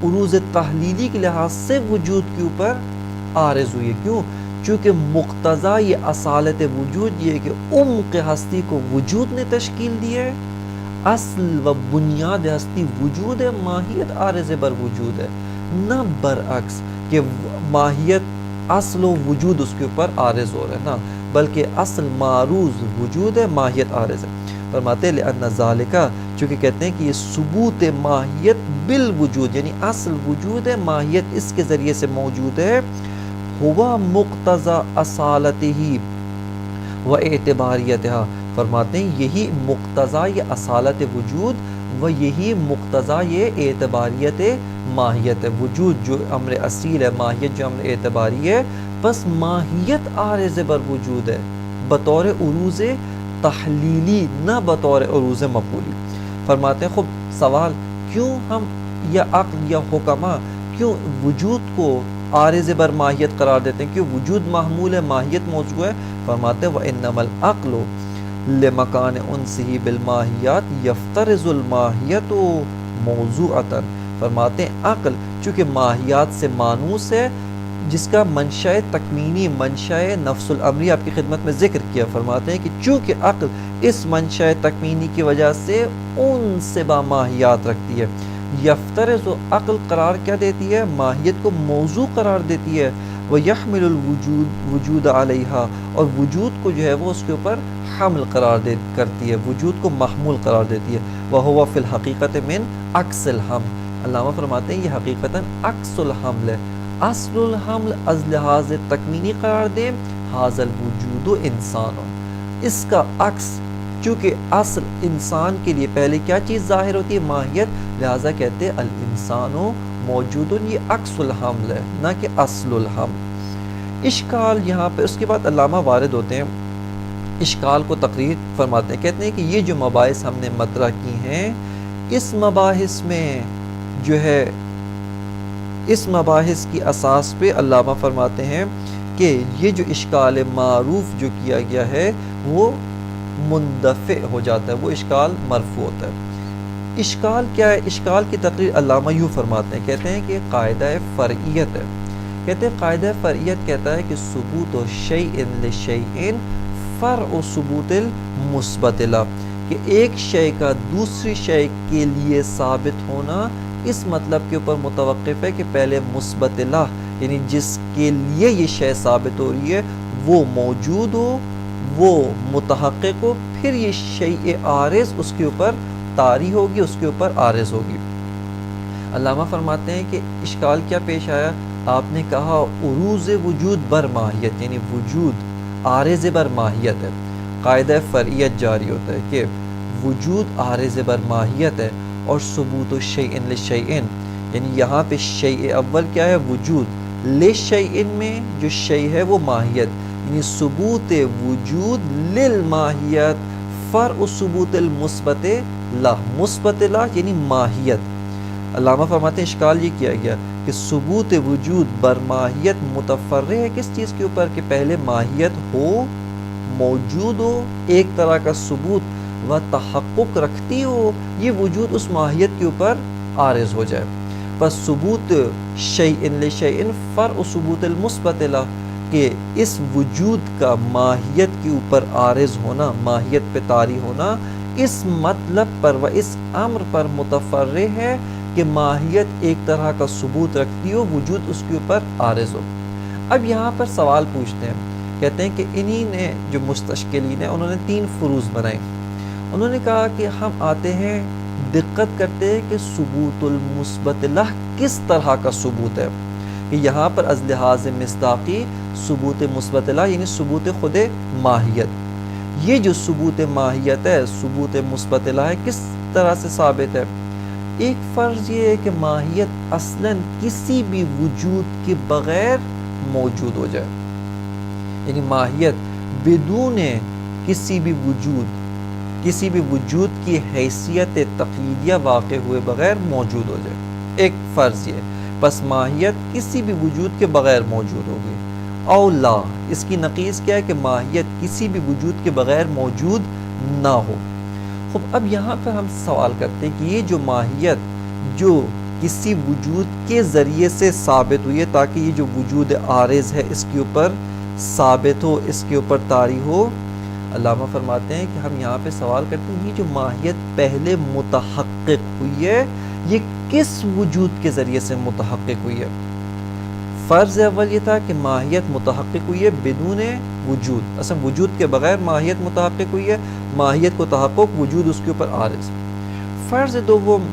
عروج تحلیلی کے لحاظ سے وجود کے اوپر عارض ہوئی ہے. کیوں؟ چونکہ مقتضا یہ اصالت وجود یہ ہے کہ عمق ہستی کو وجود نے تشکیل دی ہے، اصل و بنیاد ہستی وجود ہے، ماہیت عارض بر وجود ہے، نہ برعکس کہ ماہیت اصل و وجود اس کے اوپر عارض ہو رہا ہے، نا، بلکہ اصل معروض وجود ہے، ماہیت عارض ہے. فرماتے ہیں لأن ذالکہ، چونکہ کہتے ہیں کہ یہ ثبوت ماہیت بالوجود، یعنی اصل وجود ہے، ماہیت اس کے ذریعے سے موجود ہے، ہوا مقتضا اصالتہ و اعتباریتہا. فرماتے ہیں یہی مقتضا یہ اصالت وجود و یہی مقتضا یہ اعتباریت ماہیت ہے. وجود جو امر اصیل ہے، ماہیت جو امر اعتباری ہے، بس ماہیت عارض بر وجود ہے بطور عروج تحلیلی، نہ بطور عروج مفعولی. فرماتے ہیں خب سوال، کیوں ہم یا عقل یا حکمہ کیوں وجود کو عارض بر ماہیت قرار دیتے ہیں؟ کیوں وجود محمول ہے، ماہیت موضوع ہے؟ فرماتے ہیں وَإِنَّمَا الْعَقْلُ لِمَكَانِ أُنْسِهِ بِالْمَاهِيَاتِ يَفْتَرِضُ الْمَاهِيَةُ مَوْضُوعَةً. فرماتے ہیں عقل چونکہ ماہیات سے مانوس ہے، جس کا منشأ تکوینی، منشأ نفس الامری آپ کی خدمت میں ذکر کیا. فرماتے ہیں کہ چونکہ عقل اس منشأ تکوینی کی وجہ سے ان سے با ماہیات رکھتی ہے. یفترض عقل قرار کیا دیتی ہے؟ ماہیت کو موضوع قرار دیتی ہے. وَيَحْمِلُ الْوُجُودَ وجود علیہا، اور وجود کو جو ہے وہ اس کے اوپر حمل قرار کرتی ہے، وجود کو محمول قرار دیتی ہے. وَهُوَ فِي الْحَقِيقَةِ مِنْ عَكْسِ الْحَمْلِ. علامہ فرماتے ہیں یہ حقیقتاً عکس الحمل ہے. اصل الحمل از لحاظ تکوینی قرار دیں حاضر الوجود انسان، اس کا عکس، چونکہ اصل انسان کے لیے پہلے کیا چیز ظاہر ہوتی ہے؟ ماہیت، لہٰذا کہتے ہیں الانسان موجود، یہ عکس الحمل ہے نہ کہ اصل الحمل. اشکال یہاں پہ اس کے بعد علامہ وارد ہوتے ہیں، اشکال کو تقریر فرماتے ہیں. کہتے ہیں کہ یہ جو مباحث ہم نے مطرح کی ہیں، اس مباحث میں جو ہے، اس مباحث کی اساس پہ علامہ فرماتے ہیں کہ یہ جو اشکال معروف جو کیا گیا ہے وہ مندفع ہو جاتا ہے، وہ اشکال مرفوع ہوتا ہے. اشکال کیا ہے؟ اشکال کی تقریر علامہ یوں فرماتے ہیں، کہتے ہیں کہ قاعدہ فرعیت ہے. کہتے ہیں قاعدہ فرعیت کہتا ہے کہ ثبوت شیء لشیء فرع ثبوت المثبت له، کہ ایک شے کا دوسری شے کے لیے ثابت ہونا اس مطلب کے اوپر متوقف ہے کہ پہلے مثبت له، یعنی جس کے لیے یہ شے ثابت ہو رہی ہے وہ موجود ہو، وہ متحقق ہو، پھر یہ شیء عارض اس کے اوپر طاری ہوگی، اس کے اوپر عارض ہوگی. علامہ فرماتے ہیں کہ اشکال کیا پیش آیا؟ آپ نے کہا عروج وجود بر ماہیت، یعنی وجود عارض بر ماہیت ہے. قاعدہ فرعیت جاری ہوتا ہے کہ وجود عارض بر ماہیت ہے، اور ثبوت شیء لشیء، یعنی یہاں پہ شیء اول کیا ہے؟ وجود. لشیء میں جو شیء ہے وہ ماہیت، یعنی ثبوت وجود للماہیت فرع ثبوت المثبت لا، مثبت لا یعنی ماہیت. علامہ فرماتے ہیں اشکال یہ کیا گیا کہ ثبوت وجود بر ماہیت متفرع ہے کس چیز کے اوپر؟ کہ پہلے ماہیت ہو، موجود ہو، ایک طرح کا ثبوت و تحقق رکھتی ہو، یہ وجود اس ماہیت کے اوپر عارض ہو جائے. پس ثبوت شیء لشیء فرع ثبوت المثبت لا، کہ اس وجود کا ماہیت کے اوپر عارض ہونا، ماہیت پہ طاری ہونا، اس مطلب پر و اس امر پر متفرع ہے کہ ماہیت ایک طرح کا ثبوت رکھتی ہو، وجود اس کے اوپر عارض ہو. اب یہاں پر سوال پوچھتے ہیں، کہتے ہیں کہ انہی نے جو مستشکلین ہیں انہوں نے 3 فروض بنائے. انہوں نے کہا کہ ہم آتے ہیں، دقت کرتے ہیں کہ ثبوت المثبت لہ کس طرح کا ثبوت ہے، کہ یہاں پر از لحاظ مصداقی ثبوت مثبت لہ یعنی ثبوت خود ماہیت، یہ جو ثبوت ماہیت ہے، ثبوت مثبت لہ ہے، کس طرح سے ثابت ہے؟ ایک فرض یہ ہے کہ ماہیت اصلاً کسی بھی وجود کے بغیر موجود ہو جائے، یعنی ماہیت بدون کسی بھی وجود کی حیثیت تقلیدیہ واقع ہوئے بغیر موجود ہو جائے. ایک فرض یہ. پس ماہیت کسی بھی وجود کے بغیر موجود ہوگی. او لا، اس کی نقیض کیا ہے کہ ماہیت کسی بھی وجود کے بغیر موجود نہ ہو. خب اب یہاں پر ہم سوال کرتے ہیں کہ یہ جو ماہیت جو کسی وجود کے ذریعے سے ثابت ہوئی ہے تاکہ یہ جو وجود عارض ہے اس کے اوپر ثابت ہو، اس کے اوپر طاری ہو، علامہ فرماتے ہیں کہ ہم یہاں پہ سوال کرتے ہیں یہ جو ماہیت پہلے متحقق ہوئی ہے یہ کس وجود کے ذریعے سے متحقق ہوئی ہے؟ فرض اول یہ تھا کہ ماہیت متحقق ہوئی ہے بدون وجود، اصلا وجود کے بغیر ماہیت متحقق ہوئی ہے، ماہیت کو تحقق وجود اس کے اوپر عارض. فرض دوم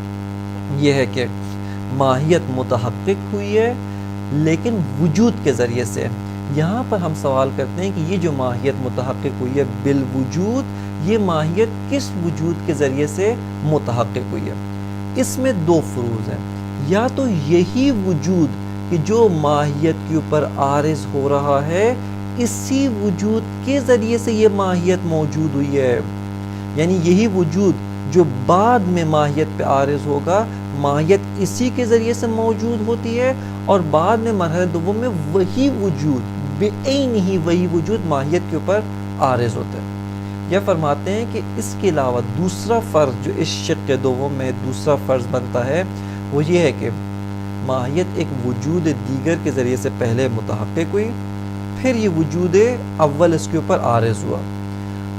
یہ ہے کہ ماہیت متحقق ہوئی ہے لیکن وجود کے ذریعے سے. یہاں پر ہم سوال کرتے ہیں کہ یہ جو ماہیت متحقق ہوئی ہے بالوجود، یہ ماہیت کس وجود کے ذریعے سے متحقق ہوئی ہے؟ اس میں دو فروض ہیں. یا تو یہی وجود کہ جو ماہیت کے اوپر عارض ہو رہا ہے اسی وجود کے ذریعے سے یہ ماہیت موجود ہوئی ہے، یعنی یہی وجود جو بعد میں ماہیت پہ عارض ہوگا ماہیت اسی کے ذریعے سے موجود ہوتی ہے، اور بعد میں مرحلہ دوم میں وہی وجود بعین ہی وہی وجود ماہیت کے اوپر عارض ہوتا ہے. یا فرماتے ہیں کہ اس کے علاوہ دوسرا فرض جو اس شق دوم میں دوسرا فرض بنتا ہے وہ یہ ہے کہ ماہیت ایک وجود دیگر کے ذریعے سے پہلے متحقق ہوئی، پھر یہ وجود اول اس کے اوپر عارض ہوا.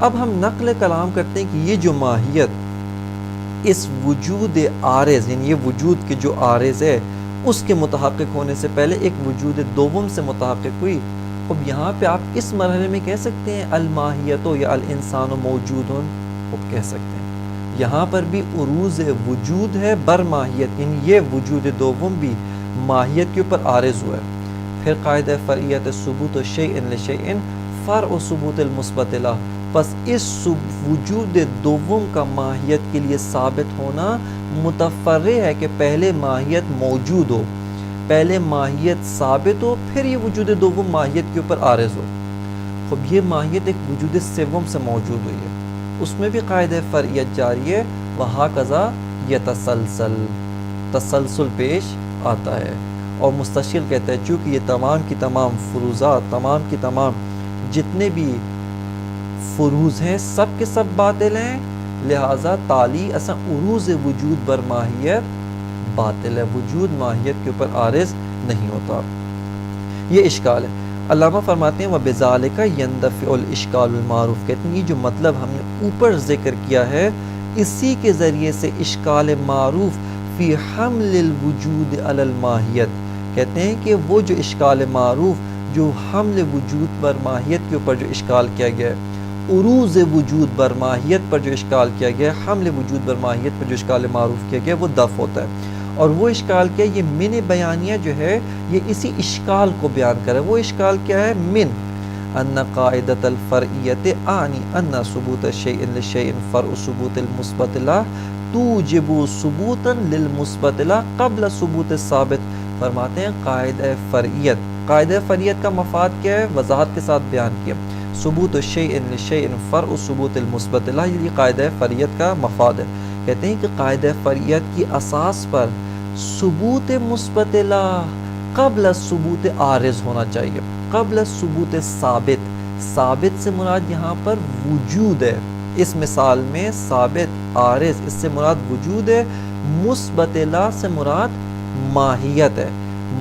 اب ہم نقل کلام کرتے ہیں کہ یہ جو ماہیت اس وجود عارض یعنی یہ وجود کے جو عارض ہے اس کے متحقق ہونے سے پہلے ایک وجود دوم سے متحقق ہوئی. اب یہاں پہ آپ اس مرحلے میں کہہ سکتے ہیں الماہیت یا الانسان موجود، اب کہہ سکتے ہیں یہاں پر بھی عروض وجود ہے بر ماہیت، یعنی یہ وجود دوم بھی ماہیت کے اوپر عارض ہوا ہے. پھر قاعدہ فرعیت ثبوت شیء لشیء فرع ثبوت المثبت له، پس اس وجود دوم کا ماہیت کے لیے ثابت ہونا متفرع ہے کہ پہلے ماہیت موجود ہو، پہلے ماہیت ثابت ہو، پھر یہ وجود دوم ماہیت کے اوپر عارض ہو. خب یہ ماہیت ایک وجود سوم سے موجود ہوئی ہے، اس میں بھی قاعدہ فرعیت جاری ہے، وہاکذا یتسلسل، تسلسل پیش آتا ہے. اور مستشکل کہتا ہے چونکہ یہ تمام کی تمام فروضات، تمام کی تمام جتنے بھی فروض ہیں سب کے سب باطل ہیں، لہٰذا تالی اصلا عروض وجود بر ماہیت باطل ہے، وجود ماہیت کے اوپر عارض نہیں ہوتا. یہ اشکال ہے. علامہ فرماتے ہیں وَبِذَالِكَ يَنْدَفِعُ الْإِشْكَالُ الْمَعْرُوفُ، کہتے ہیں یہ جو مطلب ہم نے اوپر ذکر کیا ہے اسی کے ذریعے سے اشکال معروف فی حمل الوجود علی الماہیت، کہتے ہیں کہ وہ جو اشکال معروف جو حمل وجود بر ماہیت کے اوپر جو اشکال کیا گیا ہے، عروض وجود بر ماہیت پر جو اشکال کیا گیا ہے، حمل وجود بر ماہیت پر جو اشکال معروف کیا گیا ہے وہ دفع ہوتا ہے. اور وہ اشکال کیا ہے؟ یہ من بیانیہ جو ہے یہ اسی اشکال کو بیان کرے. وہ اشکال کیا ہے؟ من ان قاعدۃ الفرعیت اعنی ان ثبوت شیء لشیء فرع ثبوت المثبت له توجب ثبوتا للمثبت له قبل ثبوت الثابت. فرماتے ہیں قاعدہ فرعیت، قاعدہ فرعیت کا مفاد کیا ہے؟ وضاحت کے ساتھ بیان کیا. ثبوت شیء لشیء فرع ثبوت المثبت له، یہ قاعدہ فرعیت کا مفاد ہے. کہتے ہیں کہ قاعدہ فرعیت کی اساس پر ثبوت مثبت لا قبل ثبوت عارض ہونا چاہیے، قبل ثبوت ثابت. ثابت سے مراد یہاں پر وجود ہے، اس مثال میں ثابت عارض اس سے مراد وجود ہے. مثبت لا سے مراد ماہیت ہے،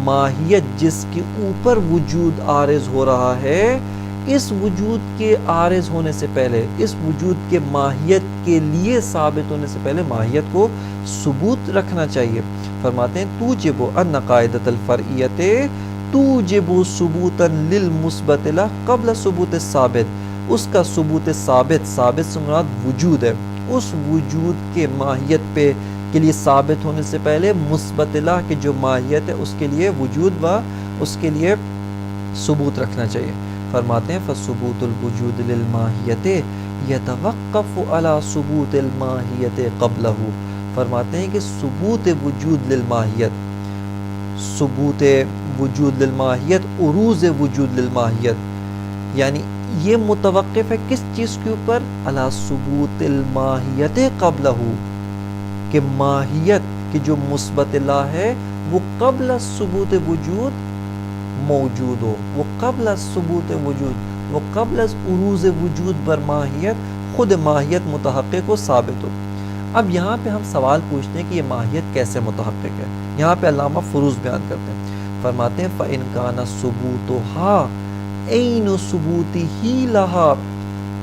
ماہیت جس کے اوپر وجود عارض ہو رہا ہے اس وجود کے عارض ہونے سے پہلے، اس وجود کے ماہیت کے لیے ثابت ہونے سے پہلے ماہیت کو ثبوت رکھنا چاہیے. فرماتے ہیں توجب ان قاعدۃ الفرعیت توجب ثبوتا للمثبت له قبل ثبوت الثابت. اس کا ثبوت ثابت، ثابت سے مراد وجود ہے، اس وجود کے ماہیت پہ کے لیے ثابت ہونے سے پہلے مثبت له کی جو ماہیت ہے اس کے لیے وجود و اس کے لیے ثبوت رکھنا چاہیے. فرماتے ہیں فثبوت الوجود للماہیت یتوقف علی ثبوت الماہیت قبلہ. فرماتے ہیں کہ ثبوت وجود للماہیت، ثبوت وجود للماہیت، عروض وجود للماہیت، یعنی یہ متوقف ہے کس چیز کے اوپر؟ علی ثبوت الماہیت قبلہ، کہ ماہیت کی جو مثبت لا ہے وہ قبل ثبوت وجود موجود ہو، وہ قبل ثبوت وجود، وہ قبل از عروض وجود بر ماہیت خود ماہیت متحقق و ثابت ہو۔ اب یہاں پہ ہم سوال پوچھتے ہیں کہ یہ ماہیت کیسے متحقق ہے۔ یہاں پہ علامہ فروز بیان کرتے ہیں، فرماتے ہیں فَإِنْ كَانَ ثُبُوتُهَا عَيْنُ ثُبُوتِهِ لَهَا۔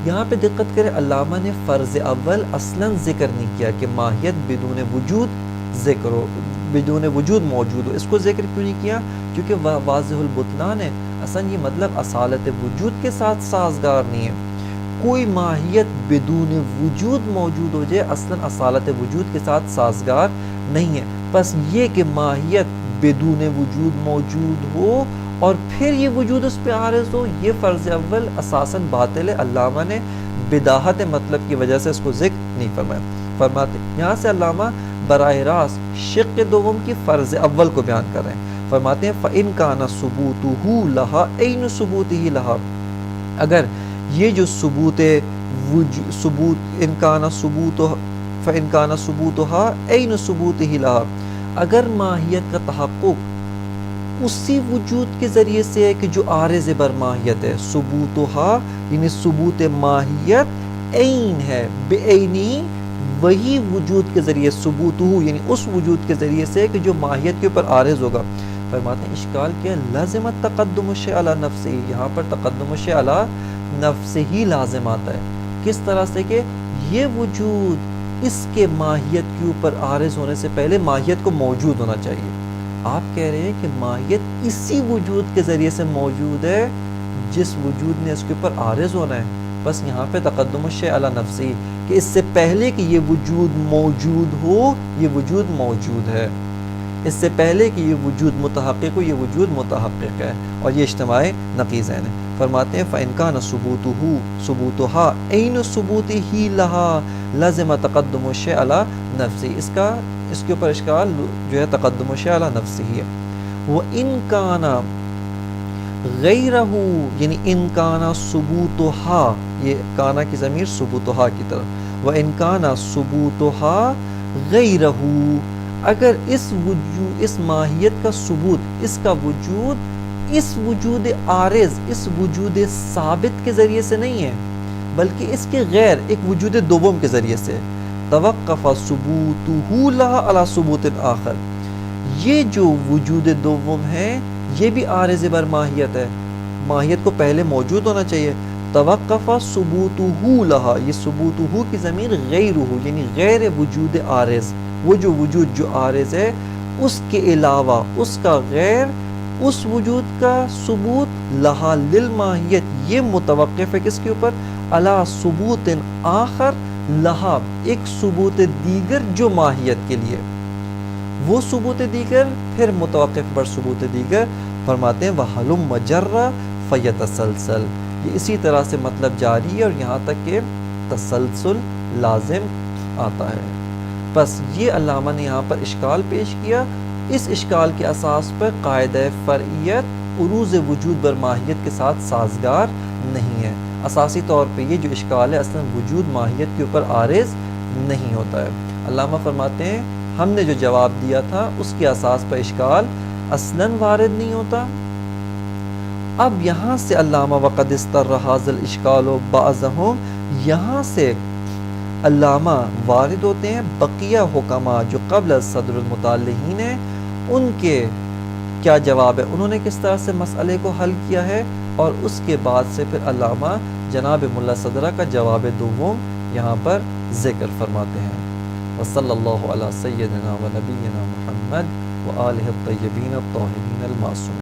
یہاں پہ دقت کریں، علامہ نے فرض اول اصلاً ذکر نہیں کیا کہ ماہیت بدون وجود ذکر ہو، بدون وجود موجود ہو۔ اس کو ذکر کیوں نہیں کیا؟ کیونکہ وہ واضح البطلان ہے، اصلاً یہ مطلب اصالت وجود کے ساتھ سازگار نہیں ہے۔ کوئی ماہیت بدون وجود موجود ہو جائے اصلاً اصالت وجود کے ساتھ سازگار نہیں ہے۔ بس یہ کہ ماہیت بدون وجود موجود ہو اور پھر یہ وجود اس پہ عارض ہو، یہ فرض اول اساساً باطل ہے۔ علامہ نے بداہت مطلب کی وجہ سے اس کو ذکر نہیں فرمایا۔ فرماتے یہاں سے علامہ براہ راست شق دوم کی فرض اول کو بیان کر رہے ہیں۔ فرماتے ہیں فَإِنْ كَانَ ثُبُوتُهُ لَهَا عَيْنُ ثُبُوتِهِ لَهَا، اگر یہ جو ثبوت إِنْ كَانَ ثُبُوتُهَا فَإِنْ كَانَ ثُبُوتُهَا عَيْنُ ثُبُوتِهِ لَهَا، اگر ماہیت کا تحقق اسی وجود کے ذریعے سے ہے کہ جو عارض بر ماہیت ہے، ثبوتها یعنی ثبوت ماہیت عین ہے، بعینی وہی وجود کے ذریعے، ثبوتہ یعنی اس وجود کے ذریعے سے کہ جو ماہیت کے اوپر عارض ہوگا۔ فرماتے ہیں اشکال کیا؟ لازم تقدم الشیء علی نفسہ، یہاں پر تقدم الشیء علی نفسہ ہی لازم آتا ہے۔ کس طرح سے کہ یہ وجود اس کے ماہیت کے اوپر عارض ہونے سے پہلے ماہیت کو موجود ہونا چاہیے۔ آپ کہہ رہے ہیں کہ ماہیت اسی وجود کے ذریعے سے موجود ہے جس وجود نے اس کے اوپر عارض ہونا ہے۔ بس یہاں پہ تقدم الشیء علی نفسہ کہ اس سے پہلے کہ یہ وجود موجود ہو، یہ وجود موجود ہے، اس سے پہلے کہ یہ وجود متحقق ہو، یہ وجود متحقق ہے، اور یہ اجتماع نقیضین ہے۔ فرماتے ہیں فَإِنْ كَانَ ثُبُوتُهَا عَيْنُ ثُبُوتِهِ لَهَا لَزِمَ تَقَدُّمُ الشَّيْءِ عَلَى نَفْسِهِ۔ اس کے اوپر اشکال جو ہے تقدم الشیء علی نفسہ ہے۔ وَإِنْ كَانَ غَيْرَهُ یعنی إِنْ كَانَ ثُبُوتُهَا، یہ کانا کی ضمیر ثبوتها کی طرف، وَإِنْ كَانَ ثُبُوتُهَا غَيْرَهُ، اگر اس ماہیت کا ثبوت، اس کا وجود اس وجود عارض، اس وجود ثابت کے ذریعے سے نہیں ہے بلکہ اس کے غیر ایک وجود دوم کے ذریعے سے، توقف ثبوتہ لہا علی ثبوت آخر، یہ جو وجود دوم ہے یہ بھی عارض بر ماہیت ہے، ماہیت کو پہلے موجود ہونا چاہیے۔ توقف ثبوتہ لہا، یہ ثبوتہ کی ضمیر غیرہ یعنی غیر وجود عارض، وہ جو وجود جو عارض ہے اس کے علاوہ اس کا غیر، اس وجود کا ثبوت لہا للماہیت یہ متوقف ہے کس کے اوپر؟ علی ثبوت آخر لہا، ایک ثبوت دیگر جو ماہیت کے لیے، وہ ثبوت دیگر پھر متوقف بر ثبوت دیگر۔ فرماتے ہیں وَحَلُمَّ جَرَّ فَيَتَسَلْسَلْ، یہ اسی طرح سے مطلب جاری ہے اور یہاں تک کہ تسلسل لازم آتا ہے۔ بس یہ علامہ نے یہاں پر اشکال پیش کیا، اس اشکال کے اساس پر قاعدہ فرعیت عروض وجود بر ماہیت کے ساتھ سازگار نہیں ہے۔ اساسی طور پہ یہ جو اشکال ہے اصلاً وجود ماہیت کے اوپر عارض نہیں ہوتا ہے۔ علامہ فرماتے ہیں ہم نے جو جواب دیا تھا اس کے اساس پر اشکال اصلاً وارد نہیں ہوتا۔ اب یہاں سے علامہ وقد استر ھذا الاشکال بعضهم، یہاں سے علامہ وارد ہوتے ہیں بقیہ حکما جو قبل از صدر المتعلقین ہیں، ان کے کیا جواب ہے، انہوں نے کس طرح سے مسئلے کو حل کیا ہے، اور اس کے بعد سے پھر علامہ جناب ملا صدرہ کا جواب دوم یہاں پر ذکر فرماتے ہیں۔ وصلی اللہ علی سیدنا و نبینا محمد و آلہ الطیبین الطاہرین المعصومین۔